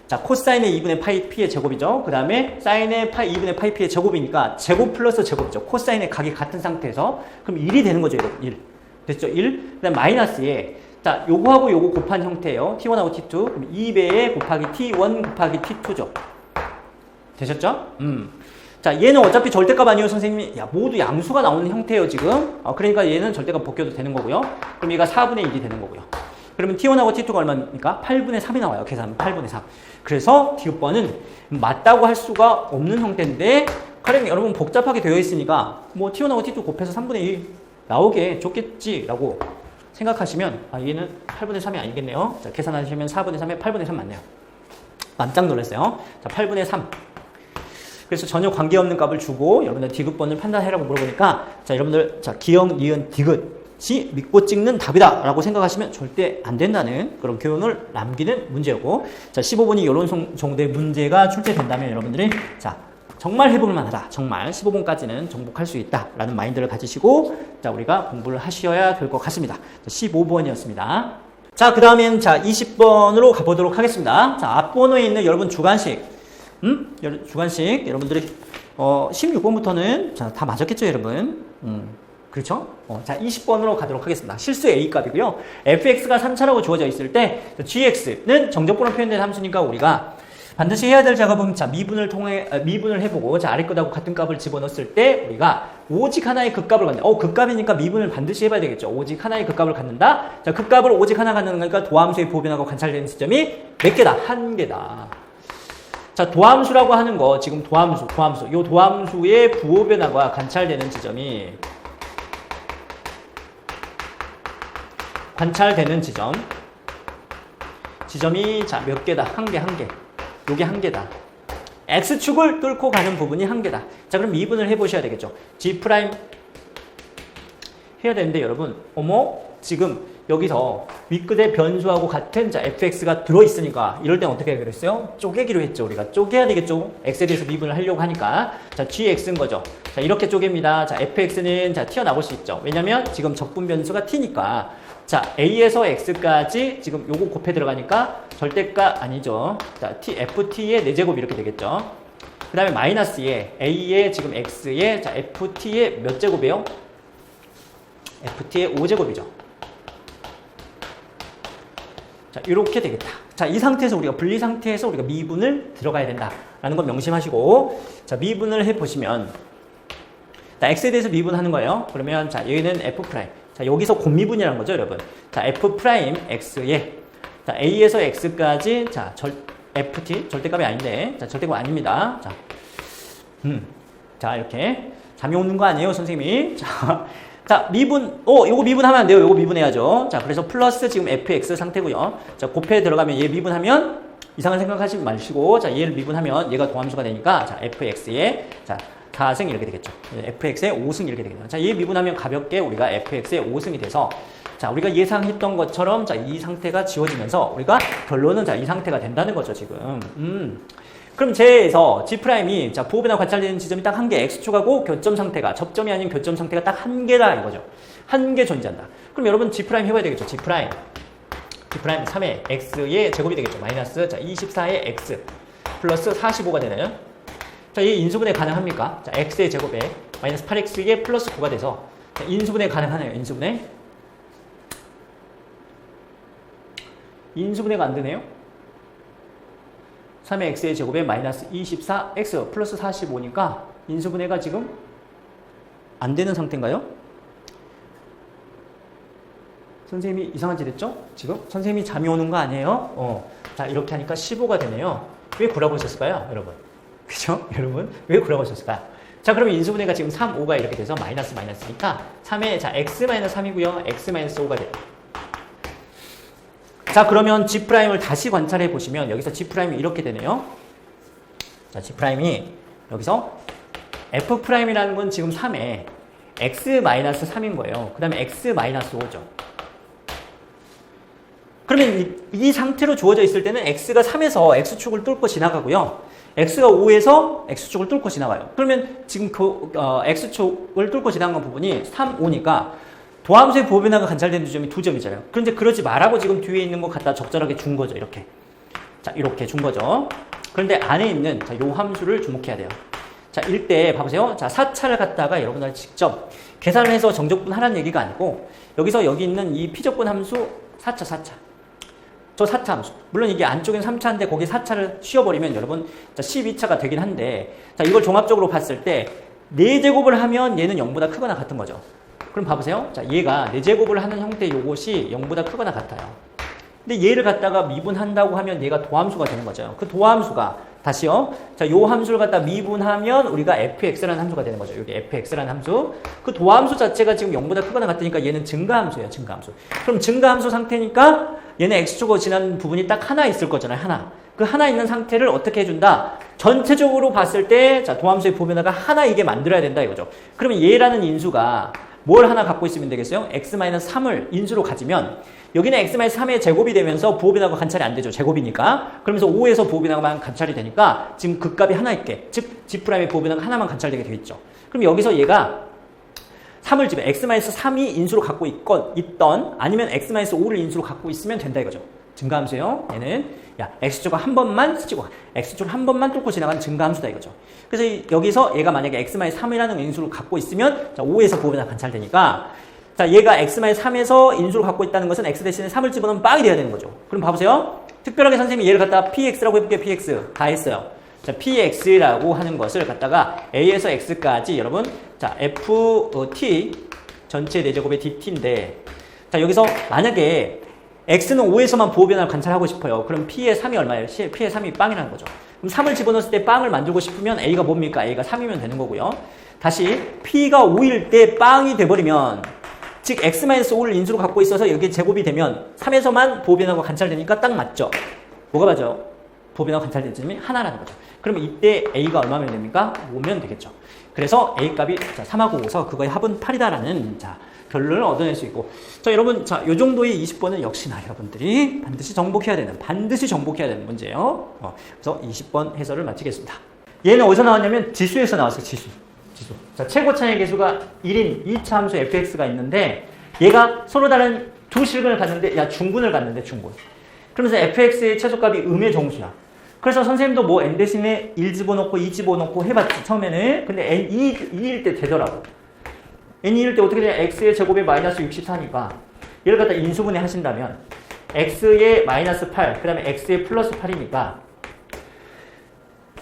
자 코사인의 2분의 파이 P의 제곱이죠. 그 다음에 사인의 2분의 파이 P의 제곱이니까 제곱 플러스 제곱이죠. 코사인의 각이 같은 상태에서 그럼 1이 되는 거죠. 여러분 1 됐죠? 1. 그 다음 마이너스에 자, 요거하고 요거 곱한 형태예요. T1하고 T2. 그럼 2배에 곱하기 T1 곱하기 T2죠. 되셨죠? 자, 얘는 어차피 절대값 아니에요, 선생님이. 야, 모두 양수가 나오는 형태예요, 지금. 그러니까 얘는 절대값 벗겨도 되는 거고요. 그럼 얘가 4분의 1이 되는 거고요. 그러면 T1하고 T2가 얼마입니까? 8분의 3이 나와요. 계산하면 8분의 3. 그래서 디귿번은 맞다고 할 수가 없는 형태인데, 가령 여러분 복잡하게 되어 있으니까, 뭐 T1하고 T2 곱해서 3분의 1 나오게 줬겠지라고 생각하시면 얘는 8분의 3이 아니겠네요. 자, 계산하시면 4분의 3에 8분의 3 맞네요. 깜짝 놀랐어요. 자, 8분의 3. 그래서 전혀 관계없는 값을 주고 여러분들 디귿번을 판단해라고 물어보니까 자, 여러분들 자, 기역, 니은, 디귿이 믿고 찍는 답이다 라고 생각하시면 절대 안 된다는 그런 교훈을 남기는 문제였고, 자, 15번이 이런 정도의 문제가 출제된다면 여러분들이 자, 정말 해볼 만하다. 정말 15번까지는 정복할 수 있다라는 마인드를 가지시고 자 우리가 공부를 하셔야 될 것 같습니다. 15번이었습니다. 자, 그 다음엔 자 20번으로 가보도록 하겠습니다. 자, 앞번호에 있는 여러분 주관식 주관식 여러분들이 16번부터는 자, 다 맞았겠죠, 여러분? 그렇죠? 자, 20번으로 가도록 하겠습니다. 실수 A 값이고요. fx가 3차라고 주어져 있을 때 gx는 정적분으로 표현된 함수니까 우리가 반드시 해야 될 작업은 자 미분을 해보고 자 아래 것하고 같은 값을 집어넣었을 때 우리가 오직 하나의 극값을 갖는다. 극값이니까 미분을 반드시 해봐야 되겠죠. 오직 하나의 극값을 갖는다. 자 극값을 오직 하나 갖는 거니까 도함수의 부호변화가 관찰되는 지점이 몇 개다? 한 개다. 자 도함수라고 하는 거 지금 도함수 요 도함수의 부호변화가 관찰되는 지점이 지점이 자 몇 개다? 한 개. 요게 한 개다. X축을 뚫고 가는 부분이 한 개다. 자, 그럼 미분을 해보셔야 되겠죠. G' 해야 되는데, 여러분, 지금 여기서 윗끝의 변수하고 같은 자, fx가 들어있으니까, 이럴 땐 어떻게 그랬어요? 쪼개기로 했죠. 우리가 쪼개야 되겠죠. x에 대해서 미분을 하려고 하니까. 자, gx인 거죠. 자, 이렇게 쪼갭니다. 자, fx는 자, 튀어나올 수 있죠. 왜냐면 지금 적분 변수가 t니까. 자, a에서 x까지 지금 요거 곱해 들어가니까 절대값 아니죠. 자, ft의 4제곱 이렇게 되겠죠. 그 다음에 마이너스에 a의 지금 x의 자, ft의 몇 제곱이에요? ft의 5제곱이죠. 자, 이렇게 되겠다. 자, 이 상태에서 우리가 분리 상태에서 우리가 미분을 들어가야 된다라는 걸 명심하시고, 자, 미분을 해 보시면, 자, x에 대해서 미분하는 거예요. 그러면 자, 여기는 f'. 자, 여기서 곱미분이라는 거죠, 여러분. 자, f' x에 자, a에서 x까지 자, ft 절대값이 아닌데, 자, 절대값 아닙니다. 자, 자, 이렇게. 잠이 오는 거 아니에요, 선생님이? 자, 미분, 요거 미분하면 안 돼요. 요거 미분해야죠. 자, 그래서 플러스 지금 fx 상태고요. 자, 곱해 들어가면 얘 미분하면 이상한 생각하지 마시고, 자, 얘를 미분하면 얘가 도함수가 되니까, 자, fx에, 자, 4승 이렇게 되겠죠. fx의 5승 이렇게 되겠네요. 자, 얘 미분하면 가볍게 우리가 fx의 5승이 돼서, 자, 우리가 예상했던 것처럼, 자, 이 상태가 지워지면서, 우리가 결론은, 자, 이 상태가 된다는 거죠, 지금. 그럼 제에서 G'이, 자, 부호변화 관찰되는 지점이 딱 한 개, X축하고 교점 상태가, 접점이 아닌 교점 상태가 딱 한 개다, 이거죠. 한 개 존재한다. 그럼 여러분 G' 해봐야 되겠죠. G' 3의 X의 제곱이 되겠죠. 마이너스, 자, 24의 X 플러스 45가 되나요? 자, 이 인수분해 가능합니까? 자, X의 제곱에 마이너스 8X의 플러스 9가 돼서, 자, 인수분해 가능하네요. 인수분해가 안 되네요. 3의 x의 제곱에 마이너스 24x 플러스 45니까 인수분해가 지금 안 되는 상태인가요? 선생님이 이상한 짓 했죠? 지금? 선생님이 잠이 오는 거 아니에요? 자, 이렇게 하니까 15가 되네요. 왜 9라고 하셨을까요, 여러분? 그죠? 여러분? 왜 9라고 하셨을까요? 자, 그러면 인수분해가 지금 3, 5가 이렇게 돼서 마이너스니까 3의, 자, x-3이고요. x-5가 돼요. 자, 그러면 G'을 다시 관찰해 보시면 여기서 G'이 이렇게 되네요. 자, G'이 여기서 F'이라는 건 지금 3에 x-3인 거예요. 그 다음에 x-5죠. 그러면 이 상태로 주어져 있을 때는 x가 3에서 x축을 뚫고 지나가고요. x가 5에서 x축을 뚫고 지나가요. 그러면 지금 그 x축을 뚫고 지나간 부분이 3, 5니까 도함수의 부호변화가 관찰되는 지점이 2점이잖아요. 그런데 그러지 말라고 지금 뒤에 있는 거 갖다 적절하게 준 거죠. 이렇게. 자, 이렇게 준 거죠. 그런데 안에 있는, 자, 요 함수를 주목해야 돼요. 자, 일대 봐보세요. 자, 4차를 갖다가 여러분들 직접 계산을 해서 정적분 하라는 얘기가 아니고, 여기서 여기 있는 이 피적분 함수 4차. 저 4차 함수. 물론 이게 안쪽엔 3차인데 거기 4차를 씌워버리면 여러분, 자, 12차가 되긴 한데, 자, 이걸 종합적으로 봤을 때 4제곱을 하면 얘는 0보다 크거나 같은 거죠. 그럼 봐보세요. 자, 얘가 4제곱을 하는 형태의 요것이 0보다 크거나 같아요. 근데 얘를 갖다가 미분한다고 하면 얘가 도함수가 되는 거죠. 그 도함수가, 다시요. 자, 요 함수를 갖다 미분하면 우리가 fx라는 함수가 되는 거죠. 여기 fx라는 함수. 그 도함수 자체가 지금 0보다 크거나 같으니까 얘는 증가함수예요. 증가함수. 그럼 증가함수 상태니까 얘는 x축으로 지난 부분이 딱 하나 있을 거잖아요. 하나. 그 하나 있는 상태를 어떻게 해준다? 전체적으로 봤을 때, 자, 도함수의 부호변화가 하나 이게 만들어야 된다 이거죠. 그러면 얘라는 인수가 뭘 하나 갖고 있으면 되겠어요? x-3을 인수로 가지면 여기는 x-3의 제곱이 되면서 부호변화가 관찰이 안 되죠. 제곱이니까. 그러면서 5에서 부호변화만 관찰이 되니까 지금 그 값이 하나 있게, 즉 G'의 부호변화가 하나만 관찰되게 되겠죠. 그럼 여기서 얘가 3을 집에 x-3이 인수로 갖고 있던 아니면 x-5를 인수로 갖고 있으면 된다 이거죠. 증가함수예요. 얘는 야, x축을 한 번만 스치고 x축을 한 번만 뚫고 지나가는 증가함수다 이거죠. 그래서 여기서 얘가 만약에 x-3이라는 인수를 갖고 있으면, 자, 5에서 부호변화 관찰되니까, 자, 얘가 x-3에서 인수를 갖고 있다는 것은 x 대신에 3을 집어넣으면 빵이 돼야 되는 거죠. 그럼 봐보세요. 특별하게 선생님이 얘를 갖다가 px라고 해볼게요. px 다 했어요. 자, px라고 하는 것을 갖다가 a에서 x까지 여러분, 자, ft 전체 4제곱의 dt인데, 자, 여기서 만약에 x는 5에서만 부호변화를 관찰하고 싶어요. 그럼 p의 3이 얼마예요? p의 3이 빵이라는 거죠. 그럼 3을 집어넣었을 때 빵을 만들고 싶으면 a가 뭡니까? a가 3이면 되는 거고요. 다시 p가 5일 때 빵이 돼버리면, 즉 x-5를 인수로 갖고 있어서 여기 제곱이 되면 3에서만 부호변화가 관찰되니까 딱 맞죠? 뭐가 맞아요? 부호변화가 관찰되는 점이 하나라는 거죠. 그러면 이때 a가 얼마면 됩니까? 5면 되겠죠. 그래서 a 값이, 자, 3하고 5서 그거의 합은 8이다라는, 자, 결론을 얻어낼 수 있고. 자, 여러분, 자, 요 정도의 20번은 역시나 여러분들이 반드시 정복해야 되는 문제예요. 그래서 20번 해설을 마치겠습니다. 얘는 어디서 나왔냐면 지수에서 나왔어요. 지수. 자, 최고 차의 계수가 1인 2차 함수 fx가 있는데, 얘가 서로 다른 두 실근을 갖는데, 중근을 갖는데, 중근. 그러면서 fx의 최소값이 음의 정수야. 그래서 선생님도 뭐 n 대신에 1 집어넣고 2 집어넣고 해봤지, 처음에는. 근데 n 2일 때 되더라고. n일 때 어떻게 되냐? x의 제곱에 마이너스 64니까 얘를 갖다 인수분해 하신다면 x의 마이너스 8, 그 다음에 x의 플러스 8이니까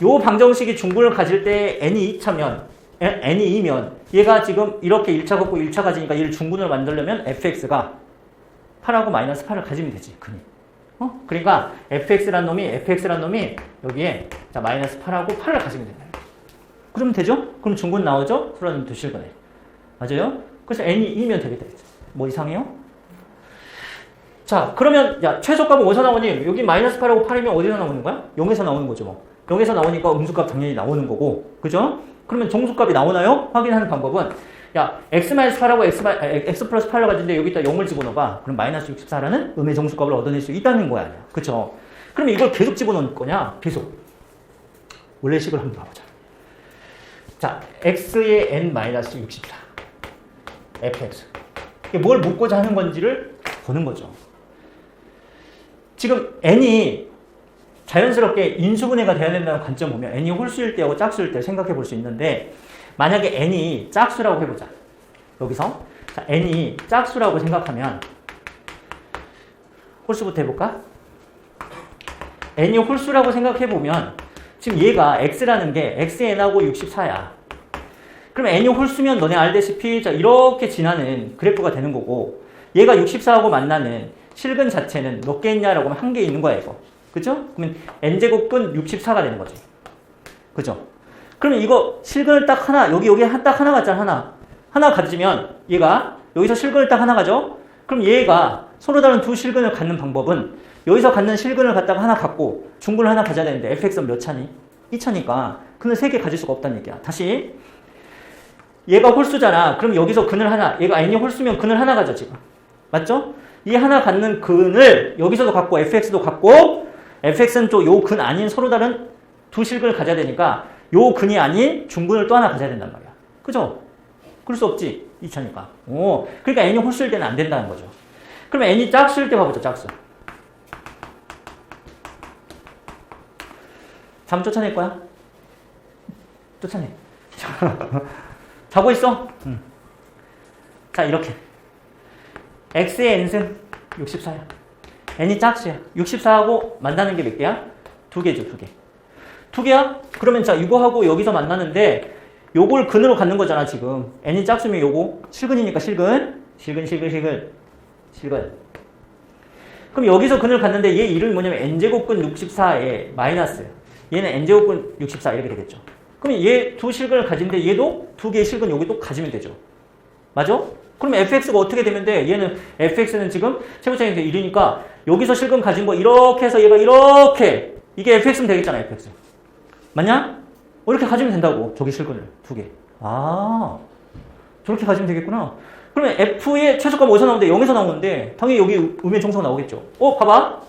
요 방정식이 중근을 가질 때 n이 2면 얘가 지금 이렇게 1차 걷고 1차 가지니까 얘를 중근을 만들려면 fx가 8하고 마이너스 8을 가지면 되지. 그러니까 fx란 놈이 여기에, 자, 마이너스 8하고 8을 가지면 된다. 그러면 되죠? 그럼 중근 나오죠? 서로 다른 두 실근에. 맞아요? 그래서 n이 2면 되겠다. 뭐 이상해요? 자, 그러면 야 최소값은 어디서 나오니? 여기 마이너스 8하고 8이면 어디서 나오는 거야? 0에서 나오는 거죠. 뭐. 0에서 나오니까 음수값 당연히 나오는 거고. 그죠? 그러면 정수값이 나오나요? 확인하는 방법은 야 x-8하고 x 플러스 8로 가진데 여기다 0을 집어넣어봐. 그럼 마이너스 64라는 음의 정수값을 얻어낼 수 있다는 거야. 그쵸? 그럼 이걸 계속 집어넣을 거냐? 계속. 원래식을 한번 봐보자. 자, x의 n-64 fx 이게 뭘 묻고자 하는 건지를 보는 거죠. 지금 n이 자연스럽게 인수분해가 돼야 된다는 관점 보면 n이 홀수일 때하고 짝수일 때 생각해 볼 수 있는데 만약에 n이 짝수라고 해보자. 여기서 자, n이 짝수라고 생각하면 홀수부터 해볼까? n이 홀수라고 생각해보면 지금 얘가 x라는 게 xn하고 64야. 그럼 n이 홀수면 너네 알다시피 자, 이렇게 지나는 그래프가 되는 거고 얘가 64하고 만나는 실근 자체는 몇 개 있냐라고 하면 한 개 있는 거야 이거. 그죠? 그러면 n제곱근 64가 되는 거지. 그죠? 그러면 이거 실근을 딱 하나 여기 딱 하나 같잖아. 하나 가지면 얘가 여기서 실근을 딱 하나 가져. 그럼 얘가 서로 다른 두 실근을 갖는 방법은 여기서 갖는 실근을 갖다가 하나 갖고 중근을 하나 가져야 되는데 fx는 몇 차니? 2차니까 근을 3개 가질 수가 없다는 얘기야. 다시 얘가 홀수잖아. 그럼 여기서 근을 하나 얘가 n이 홀수면 근을 하나 가져 지금. 맞죠? 이 하나 갖는 근을 여기서도 갖고 fx도 갖고 fx는 또 요 근 아닌 서로 다른 두 실근을 가져야 되니까 요 근이 아닌 중근을 또 하나 가져야 된단 말이야. 그죠? 그럴 수 없지. 2차니까. 오, 그러니까 n이 홀수일 때는 안 된다는 거죠. 그러면 n이 짝수일 때 봐보자. 짝수. 3 쫓아낼 거야? 쫓아내. 자고 있어? 응. 자, 이렇게. x의 n승 64야. n이 짝수야. 64하고 만나는 게 몇 개야? 2개죠, 2개. 2개야? 그러면 자, 이거하고 여기서 만나는데 요걸 근으로 갖는 거잖아, 지금. n이 짝수면 요거 실근이니까 실근. 실근. 그럼 여기서 근을 갖는데 얘 이름이 뭐냐면 n제곱근 64에 마이너스. 얘는 n제곱근 64 이렇게 되겠죠. 그럼 얘 두 실근을 가진데 얘도 2개의 실근 여기도 가지면 되죠. 맞아? 그럼 fx가 어떻게 되면 돼? 얘는 fx는 지금 최고차이니까 1이니까 여기서 실근 가진 거 이렇게 해서 얘가 이렇게 이게 fx면 되겠잖아. fx. 맞냐? 이렇게 가지면 된다고. 저기 실근을 2개. 아, 저렇게 가지면 되겠구나. 그러면 f의 최소값 어디서 나오는데? 0에서 나오는데 당연히 여기 음의 정수가 나오겠죠. 봐봐.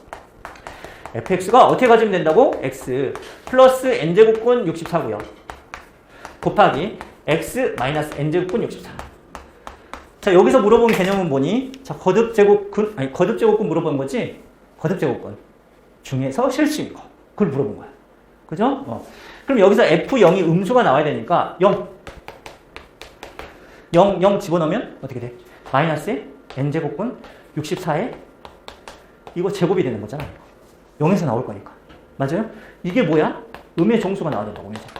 fx가 어떻게 가지면 된다고? x 플러스 n제곱근 64고요. 곱하기 x 마이너스 n제곱근 64. 자, 여기서 물어본 개념은 뭐니? 자, 거듭제곱근 물어본 거지? 거듭제곱근 중에서 실수인 거. 그걸 물어본 거야. 그죠? 그럼 여기서 f0이 음수가 나와야 되니까 0 집어넣으면 어떻게 돼? 마이너스에 n제곱근 64에 이거 제곱이 되는 거잖아. 0에서 나올 거니까. 맞아요? 이게 뭐야? 음의 정수가 나와야 된다고. 음의 정수.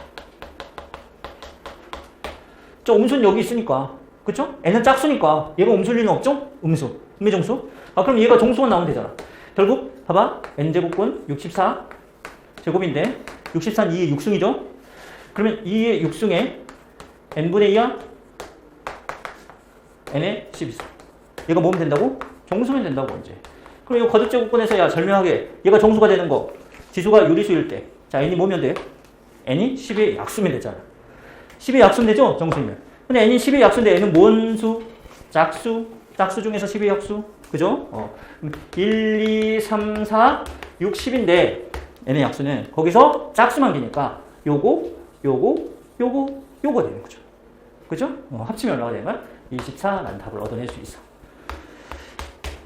저 음수는 여기 있으니까. 그쵸? n은 짝수니까. 얘가 음수일 리는 없죠? 음수. 음의 정수. 그럼 얘가 정수가 나오면 되잖아. 결국 봐봐. n제곱근 64 제곱인데 64는 2의 6승이죠? 그러면 2의 6승에 n분의 2야? n의 12승. 얘가 뭐면 된다고? 정수면 된다고 이제. 그럼 이거 거듭제곱근에서 야 절묘하게 얘가 정수가 되는 거 지수가 유리수일 때 자 n이 뭐면 돼? n이 10의 약수면 되잖아. 10의 약수면 되죠? 정수이면. 근데 n이 10의 약수인데 n은 뭔 수? 짝수. 짝수 중에서 10의 약수. 그죠? 1, 2, 3, 4, 6, 10인데 n의 약수는 거기서 짝수만 기니까 요거 되는 거죠. 그죠? 합치면 얼마가 되는 거야? 24라는 답을 얻어낼 수 있어.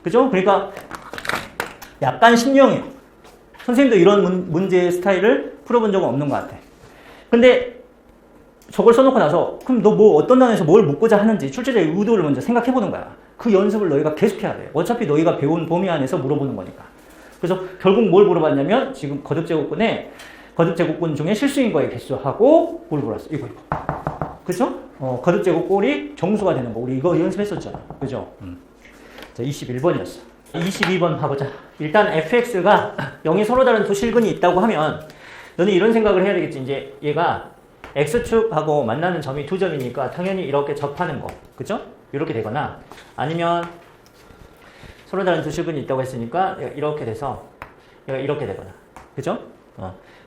그죠? 그러니까 약간 신용해요. 선생님도 이런 문제 스타일을 풀어본 적은 없는 것 같아. 근데 저걸 써놓고 나서 그럼 너 뭐 어떤 단어에서 뭘 묻고자 하는지 출제자의 의도를 먼저 생각해보는 거야. 그 연습을 너희가 계속해야 돼. 어차피 너희가 배운 범위 안에서 물어보는 거니까. 그래서 결국 뭘 물어봤냐면 지금 거듭제곱근 중에 실수인 거의 개수하고 뭘 물었어? 이거. 그죠? 거듭제곱꼴이 정수가 되는 거. 우리 이거 연습했었잖아. 그죠? 자, 21번이었어. 22번 봐보자. 일단 fx가 0이 서로 다른 두 실근이 있다고 하면 너는 이런 생각을 해야 되겠지. 이제 얘가 x축하고 만나는 점이 두 점이니까 당연히 이렇게 접하는 거. 그죠? 이렇게 되거나 아니면 서로 다른 두 실근이 있다고 했으니까 이렇게 돼서 얘가 이렇게 되거나. 그죠?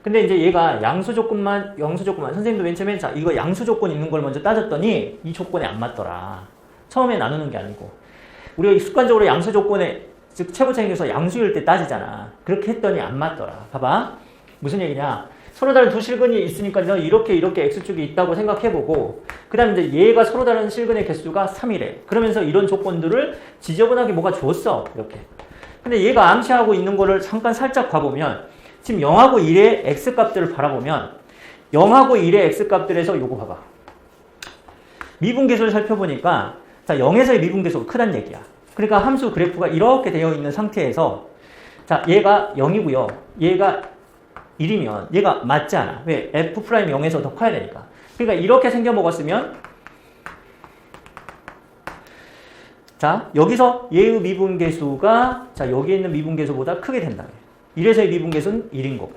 근데 이제 얘가 양수 조건만 선생님도 맨 처음에 자, 이거 양수 조건 있는 걸 먼저 따졌더니 이 조건에 안 맞더라. 처음에 나누는 게 아니고. 우리가 습관적으로 양수 조건에 즉 최고차익에서 양수일 때 따지잖아. 그렇게 했더니 안 맞더라. 봐봐. 무슨 얘기냐? 서로 다른 두 실근이 있으니까 너 이렇게 x축이 있다고 생각해보고 그 다음에 이제 얘가 서로 다른 실근의 개수가 3이래. 그러면서 이런 조건들을 지저분하게 뭐가 줬어. 이렇게. 근데 얘가 암시하고 있는 거를 잠깐 살짝 봐보면 지금 0하고 1의 x값들을 바라보면 0하고 1의 x값들에서 요거 봐봐. 미분계수를 살펴보니까 자 0에서의 미분계수가 크다는 얘기야. 그러니까 함수 그래프가 이렇게 되어 있는 상태에서 자 얘가 0이고요. 얘가 1이면 얘가 맞지 않아. 왜? f' 0에서 더 커야 되니까. 그러니까 이렇게 생겨 먹었으면 자 여기서 얘의 미분계수가 자 여기 있는 미분계수보다 크게 된다. 1에서의 미분계수는 1인 거고.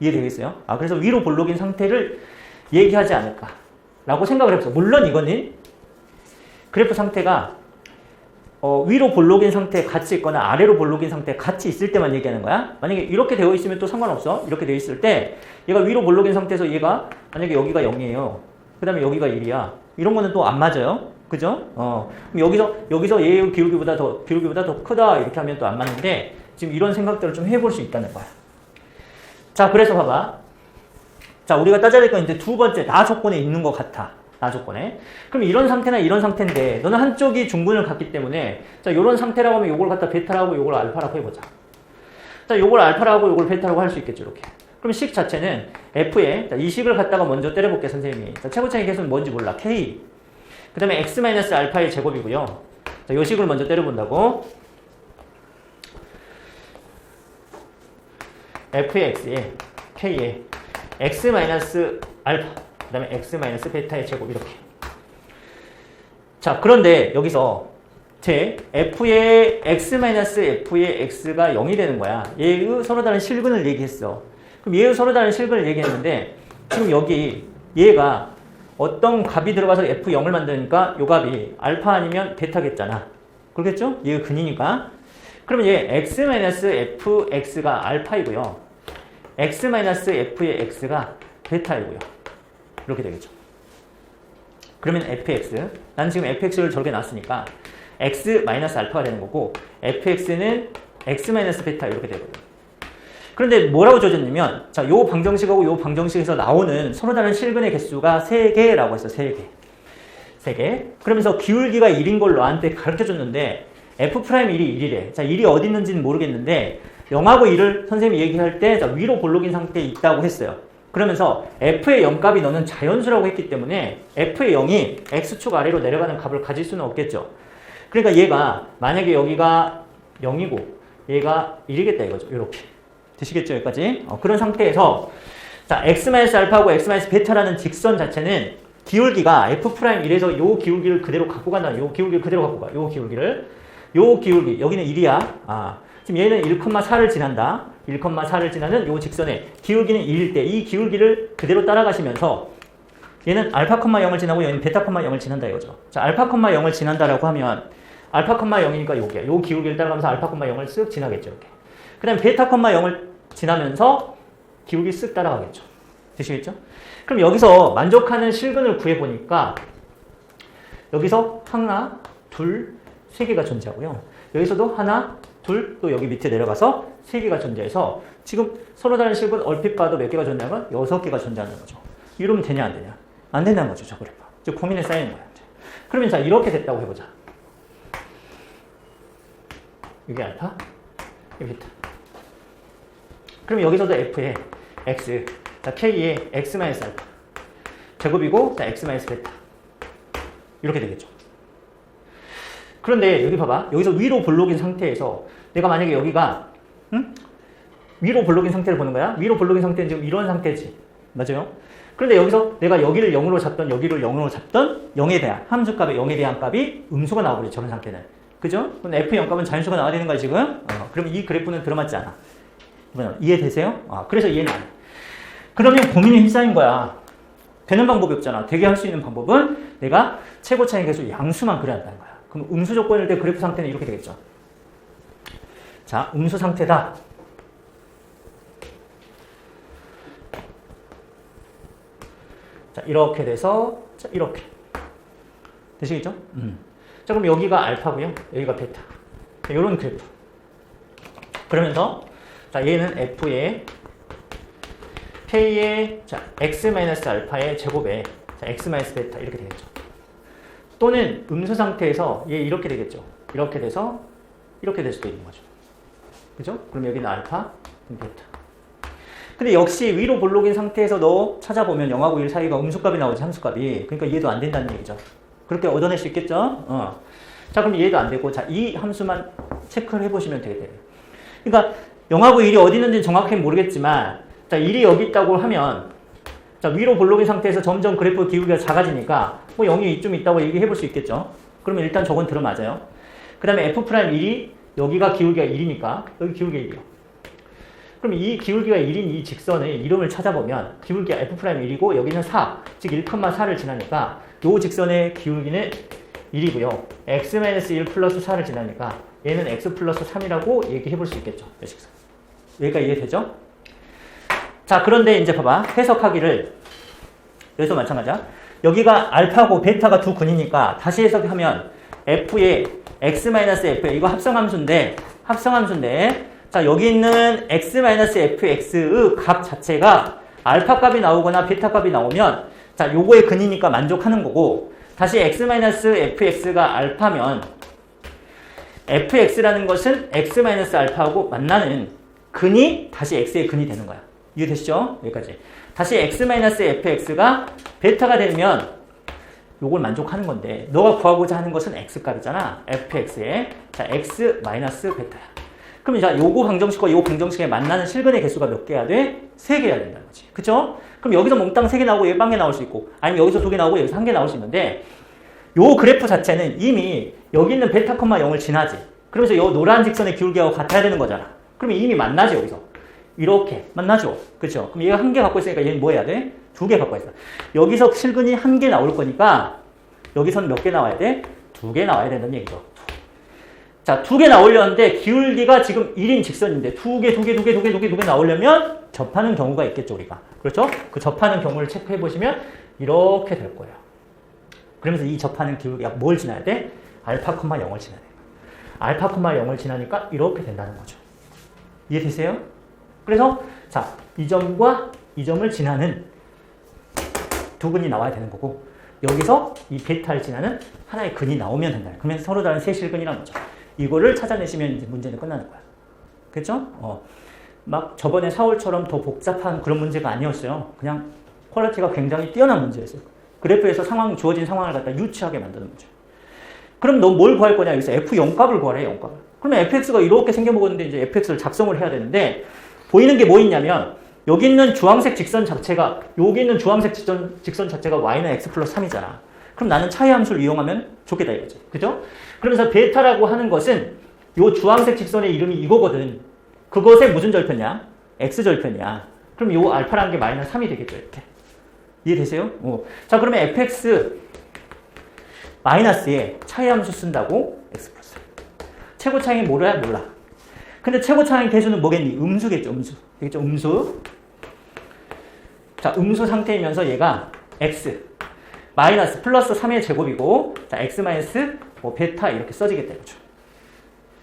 이해되겠어요? 그래서 위로 볼록인 상태를 얘기하지 않을까 라고 생각을 해봤어. 물론 이거는 그래프 상태가 위로 볼록인 상태에 같이 있거나 아래로 볼록인 상태에 같이 있을 때만 얘기하는 거야. 만약에 이렇게 되어 있으면 또 상관없어. 이렇게 되어 있을 때 얘가 위로 볼록인 상태에서 얘가 만약에 여기가 0이에요. 그 다음에 여기가 1이야. 이런 거는 또 안 맞아요. 그죠? 그럼 여기서 얘의 기울기보다 더 크다 이렇게 하면 또 안 맞는데 지금 이런 생각들을 좀 해볼 수 있다는 거야. 자, 그래서 봐봐. 자, 우리가 따져야 될 건 이제 두 번째 나 조건에 있는 것 같아. 나 조건에. 그럼 이런 상태나 이런 상태인데 너는 한쪽이 중분을 갖기 때문에 자, 요런 상태라고 하면 요걸 갖다 베타라고 요걸 알파라고 해보자. 자, 요걸 알파라고 요걸 베타라고 할 수 있겠죠, 이렇게. 그럼 식 자체는 f에 자, 이 식을 갖다가 먼저 때려볼게, 선생님이. 자, 최고차익 계수는 뭔지 몰라. k. 그 다음에 x-알파의 제곱이고요. 자, 요 식을 먼저 때려본다고. f의 x에 k에 x-알파 그 다음에 x-베타의 제곱 이렇게. 자, 그런데 여기서 제 f의 x-f의 x가 0이 되는 거야. 얘의 서로 다른 실근을 얘기했어. 그럼 얘의 서로 다른 실근을 얘기했는데 지금 여기 얘가 어떤 값이 들어가서 f0을 만드니까 요 값이 알파 아니면 베타겠잖아. 그렇겠죠? 얘의 근이니까. 그러면 얘 x-fx가 알파이고요. x-f의 x가 베타이고요. 이렇게 되겠죠. 그러면 fx, 난 지금 fx를 저렇게 놨으니까 x-알파가 되는 거고 fx는 x-베타 이렇게 되거든요. 그런데 뭐라고 줘줬냐면 자, 요 방정식하고 요 방정식에서 나오는 서로 다른 실근의 개수가 3개라고 했어. 3개. 그러면서 기울기가 1인 걸 너한테 가르쳐줬는데 f'1이 1이래. 자, 1이 어디 있는지는 모르겠는데 0하고 1을 선생님이 얘기할 때 자, 위로 볼록인 상태에 있다고 했어요. 그러면서 f의 0값이 너는 자연수라고 했기 때문에 f의 0이 x축 아래로 내려가는 값을 가질 수는 없겠죠. 그러니까 얘가 만약에 여기가 0이고 얘가 1이겠다 이거죠. 이렇게. 되시겠죠? 여기까지? 그런 상태에서 자 x-알파하고 x-베타라는 직선 자체는 기울기가 f'1에서 요 기울기를 그대로 갖고 간다. 요 기울기를 그대로 갖고 가. 요 기울기. 여기는 1이야. 지금 얘는 1,4를 지난다. 1,4를 지나는 요 직선의 기울기는 1일 때 이 기울기를 그대로 따라가시면서 얘는 알파, 0을 지나고 얘는 베타, 0을 지난다 이거죠. 자, 알파, 0을 지난다라고 하면 알파, 0이니까 요게 요 기울기를 따라가면서 알파, 0을 쓱 지나겠죠. 이렇게. 그 다음에 베타, 0을 지나면서 기울기 쓱 따라가겠죠. 되시겠죠? 그럼 여기서 만족하는 실근을 구해보니까 여기서 하나, 둘, 세 개가 존재하고요. 여기서도 하나, 둘, 또 여기 밑에 내려가서 3개가 존재해서 지금 서로 다른 실근 얼핏 봐도 몇 개가 존재하는 건 6개가 존재하는 거죠. 이러면 되냐 안 되냐? 안 된다는 거죠. 저 그래프. 즉 고민에 쌓이는 거야. 그러면 자 이렇게 됐다고 해보자. 여기 알파, 여기 베타. 그럼 여기서도 f에 x, 자 k에 x-알파 제곱이고 자 x-베타 이렇게 되겠죠. 그런데 여기 봐봐. 여기서 위로 볼록인 상태에서 내가 만약에 여기가 위로 볼록인 상태를 보는 거야. 위로 볼록인 상태는 지금 이런 상태지. 맞아요? 그런데 여기서 내가 여기를 0으로 잡던 여기를 0으로 잡던 0에 대한 함수값의 0에 대한 값이 음수가 나와버려. 저런 상태는. 그죠? 그럼 f0 값은 자연수가 나와야 되는 거야 지금. 그럼 이 그래프는 들어맞지 않아. 이해되세요? 그래서 이해는 안 해. 그러면 고민에 휩싸인 거야. 되는 방법이 없잖아. 되게 할 수 있는 방법은 내가 최고 차이 계수 양수만 그려야 한다는 거야. 그럼 음수 조건일 때 그래프 상태는 이렇게 되겠죠. 자, 음수 상태다. 자, 이렇게 돼서, 자, 이렇게. 되시겠죠? 자, 그럼 여기가 알파고요. 여기가 베타. 이런 그래프. 그러면서, 자, 얘는 F의 K의, 자, X-알파의 제곱에, 자, X-베타. 이렇게 되겠죠. 또는 음수 상태에서 얘 이렇게 되겠죠. 이렇게 돼서, 이렇게 될 수도 있는 거죠. 그죠? 그럼 여기는 알파, 베타. 근데 역시 위로 볼록인 상태에서 너 찾아보면 0하고 1 사이가 음수값이 나오지, 함수값이. 그러니까 이해도 안 된다는 얘기죠. 그렇게 얻어낼 수 있겠죠? 자, 그럼 이해도 안 되고, 자, 이 함수만 체크를 해보시면 되겠네요. 그러니까 0하고 1이 어디 있는지 정확히 모르겠지만, 자, 1이 여기 있다고 하면, 자, 위로 볼록인 상태에서 점점 그래프 기울기가 작아지니까, 뭐 0이 이쯤 있다고 얘기해 볼 수 있겠죠? 그러면 일단 저건 들어맞아요. 그 다음에 F'1이 여기가 기울기가 1이니까, 여기 기울기가 1이요. 그럼 이 기울기가 1인 이 직선의 이름을 찾아보면 기울기가 F'1이고 여기는 4, 즉 1,4를 지나니까 이 직선의 기울기는 1이고요. X-1 플러스 4를 지나니까 얘는 X 플러스 3이라고 얘기해 볼 수 있겠죠. 이 직선. 여기가 이해되죠? 자, 그런데 이제 봐봐. 해석하기를 여기서 마찬가지야. 여기가 알파고 베타가 두 근이니까 다시 해석하면 F의 X-F 이거 합성함수인데 자, 여기 있는 X-fx의 값 자체가 알파 값이 나오거나 베타 값이 나오면 자, 요거의 근이니까 만족하는 거고 다시 X-fx가 알파면 fx라는 것은 X-알파하고 만나는 근이 다시 x의 근이 되는 거야. 이해되시죠? 여기까지. 다시 X-fx가 베타가 되면 요걸 만족하는 건데 너가 구하고자 하는 것은 x값이잖아. fx에. 자, x-베타야. 그럼 이제 요거 방정식과 요 방정식에 만나는 실근의 개수가 몇 개야 돼? 3개야 된다는 거지. 그쵸? 그럼 여기서 몽땅 3개 나오고 여기 1개 나올 수 있고 아니면 여기서 2개 나오고 여기서 1개 나올 수 있는데 요 그래프 자체는 이미 여기 있는 베타, 0을 지나지. 그러면서 요 노란 직선의 기울기하고 같아야 되는 거잖아. 그러면 이미 만나지 여기서. 이렇게 만나죠. 그쵸? 그럼 얘가 1개 갖고 있으니까 얘는 뭐 해야 돼? 2개 갖고 있어. 여기서 실근이 1개 나올 거니까 여기서는 몇 개 나와야 돼? 2개 나와야 된다는 얘기죠. 자, 2개 나오려는데 기울기가 지금 1인 직선인데 2개 나오려면 접하는 경우가 있겠죠, 우리가. 그렇죠? 그 접하는 경우를 체크해 보시면 이렇게 될 거예요. 그러면서 이 접하는 기울기가 뭘 지나야 돼? 알파, 0을 지나야 돼. 알파, 0을 지나니까 이렇게 된다는 거죠. 이해되세요? 그래서 자, 이 점과 이 점을 지나는 두 근이 나와야 되는 거고 여기서 이 베타를 지나는 하나의 근이 나오면 된다. 그러면 서로 다른 세 실근이라는 거죠. 이거를 찾아내시면 이제 문제는 끝나는 거야. 그렇죠? 막 저번에 4월처럼 더 복잡한 그런 문제가 아니었어요. 그냥 퀄리티가 굉장히 뛰어난 문제였어요. 그래프에서 주어진 상황을 갖다 유치하게 만드는 문제. 그럼 너 뭘 구할 거냐? 여기서 F0값을 구하래, 0값을. 그러면 fx가 이렇게 생겨먹었는데 이제 fx를 작성을 해야 되는데 보이는 게 뭐 있냐면 여기 있는 주황색 직선 자체가 여기 있는 주황색 직선 자체가 y는 x 플러스 3이잖아. 그럼 나는 차이 함수를 이용하면 좋겠다 이거지. 그죠? 그러면서 베타라고 하는 것은 요 주황색 직선의 이름이 이거거든. 그것의 무슨 절편이야? x절편이야. 그럼 요 알파라는 게 마이너스 3이 되겠죠. 이렇게. 이해되세요? 자, 그러면 fx 마이너스에 차이 함수 쓴다고 x 플러스. 최고 차이는 몰라? 몰라. 근데 최고 차이 개수는 뭐겠니? 음수겠죠. 음수. 되겠죠? 음수. 자, 음수 상태이면서 얘가 x 마이너스 플러스 3의 제곱이고 자, x 마이너스 베타 이렇게 써지겠다 이거죠.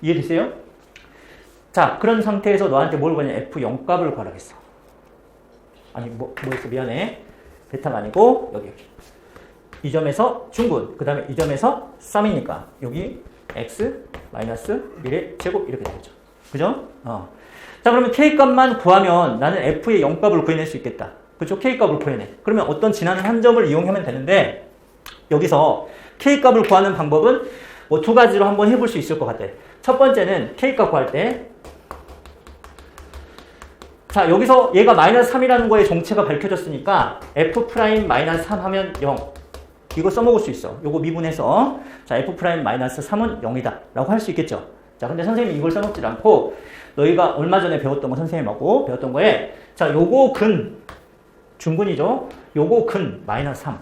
이해되세요? 자, 그런 상태에서 너한테 뭘 구하냐? F0 값을 구하라겠어. 아니, 뭐 했어? 미안해. 베타가 아니고 여기. 이 점에서 중근, 그 다음에 이 점에서 3이니까 여기 x 마이너스 1의 제곱 이렇게 되겠죠. 그죠? 자, 그러면 k 값만 구하면 나는 f의 0 값을 구해낼 수 있겠다. 그렇죠? k 값을 구해내. 그러면 어떤 지나는 한 점을 이용하면 되는데 여기서 k 값을 구하는 방법은 뭐 두 가지로 한번 해볼 수 있을 것 같아. 첫 번째는 k 값 구할 때 자, 여기서 얘가 마이너스 3이라는 거에 정체가 밝혀졌으니까 f 프라임 마이너스 3 하면 0. 이거 써먹을 수 있어. 요거 미분해서 자, f 프라임 마이너스 3은 0이다 라고 할 수 있겠죠. 자, 근데 선생님이 이걸 써먹질 않고 너희가 얼마 전에 배웠던 거 선생님하고 배웠던 거에 자, 요거 근 중근이죠. 요거 근 마이너스 3.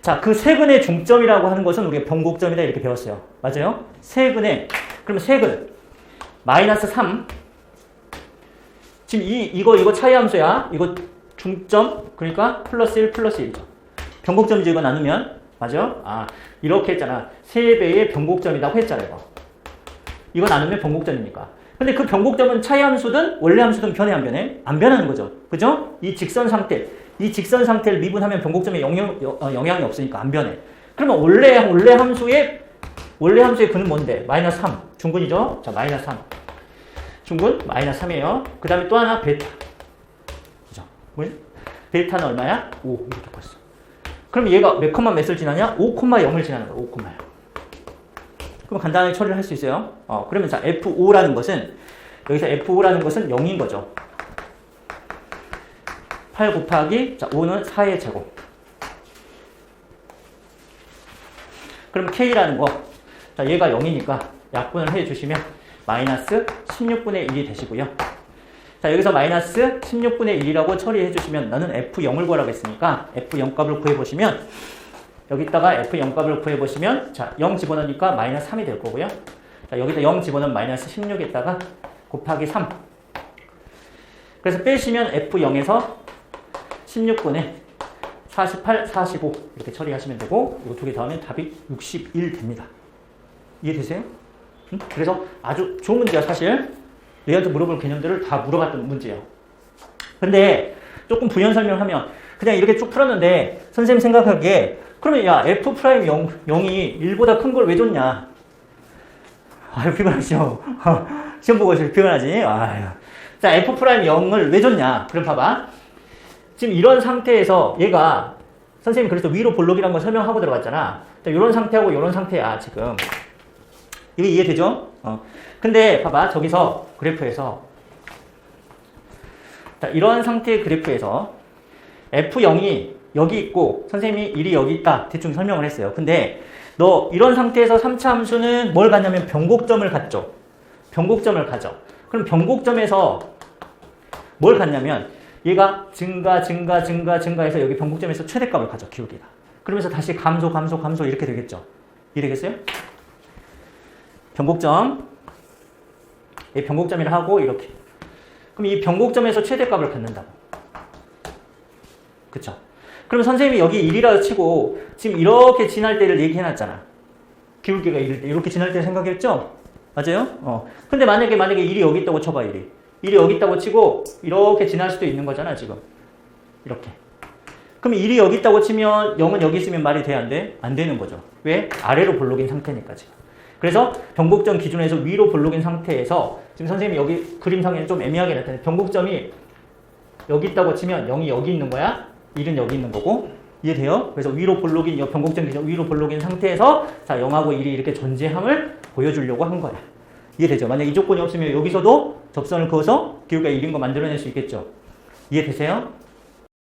자, 그 세근의 중점이라고 하는 것은 우리가 변곡점이다 이렇게 배웠어요. 맞아요? 세근의, 그러면 세근 마이너스 3. 지금 이거 차이함수야. 이거 중점, 그러니까 플러스 1, 플러스 1이죠. 변곡점이죠. 이거 나누면. 맞아요? 아, 이렇게 했잖아. 3배의 변곡점이라고 했잖아, 이거 나누면 변곡점이니까. 근데 그 변곡점은 차이함수든 원래함수든 변해, 안 변해? 안 변하는 거죠. 그죠? 이 직선 상태를 미분하면 변곡점에 영향이 없으니까 안 변해. 그러면 원래 함수의 근은 뭔데? 마이너스 3. 중근이죠? 자, 마이너스 3. 중근 마이너스 3이에요. 그 다음에 또 하나 베타. 그죠? 뭐지? 베타는 얼마야? 5. 이렇게 봤어. 그럼 얘가 몇 콤마 몇을 지나냐? 5,0을 지나는 거야. 5,0요. 그럼 간단하게 처리를 할 수 있어요. 그러면 자, F5라는 것은, 여기서 F5라는 것은 0인 거죠. 8 곱하기, 자, 5는 4의 제곱. 그럼 K라는 거, 자, 얘가 0이니까 약분을 해 주시면 마이너스 16분의 1이 되시고요. 자, 여기서 마이너스 16분의 1이라고 처리해 주시면 나는 F0을 구하라고 했으니까 F0 값을 구해보시면 여기다가 F0 값을 구해보시면 자, 0 집어넣으니까 마이너스 3이 될 거고요. 자, 여기다 0 집어넣으면 마이너스 16에다가 곱하기 3. 그래서 빼시면 F0에서 16분의 48, 45 이렇게 처리하시면 되고 이거 두 개 더하면 답이 61 됩니다. 이해되세요? 그래서 아주 좋은 문제야 사실. 얘한테 물어볼 개념들을 다 물어봤던 문제예요. 근데 조금 부연 설명하면 그냥 이렇게 쭉 풀었는데 선생님 생각하기에 그러면 야 F 프라임 0이 1보다 큰 걸 왜 줬냐? 아유 피곤하시죠? 시험 보고 있으면 피곤하지? 아유. 자 F 프라임 0을 왜 줬냐? 그럼 봐봐. 지금 이런 상태에서 얘가 선생님 그래서 위로 볼록이라는 걸 설명하고 들어갔잖아. 이런 상태하고 이런 상태야 지금. 이게 이해되죠? 근데 봐봐 저기서 그래프에서 자, 이런 상태의 그래프에서 F0이 여기 있고 선생님이 1이 여기 있다 대충 설명을 했어요. 근데 너 이런 상태에서 3차 함수는 뭘 갖냐면 변곡점을 갖죠. 변곡점을 가져. 그럼 변곡점에서 뭘 갖냐면 얘가 증가해서 여기 변곡점에서 최대값을 가져 기울기가. 그러면서 다시 감소 이렇게 되겠죠. 이해되겠어요? 변곡점 변곡점이라 하고 이렇게. 그럼 이 변곡점에서 최대값을 갖는다고. 그쵸? 그럼 선생님이 여기 1이라고 치고 지금 이렇게 지날 때를 얘기해놨잖아. 기울기가 이렇게 지날 때 생각했죠? 맞아요? 근데 만약에 1이 여기 있다고 쳐봐 1이 여기 있다고 치고 이렇게 지날 수도 있는 거잖아 지금. 이렇게. 그럼 1이 여기 있다고 치면 0은 여기 있으면 말이 돼 안 돼? 안 되는 거죠. 왜? 아래로 볼록인 상태니까 지금. 그래서 변곡점 기준에서 위로 볼록인 상태에서 지금 선생님이 여기 그림상에는 좀 애매하게 나타나요. 변곡점이 여기 있다고 치면 0이 여기 있는 거야. 1은 여기 있는 거고. 이해돼요? 그래서 위로 볼록인 변곡점 기준 위로 볼록인 상태에서 자 0하고 1이 이렇게 존재함을 보여주려고 한 거야. 이해되죠? 만약 이 조건이 없으면 여기서도 접선을 그어서 기울기가 1인 거 만들어낼 수 있겠죠. 이해되세요?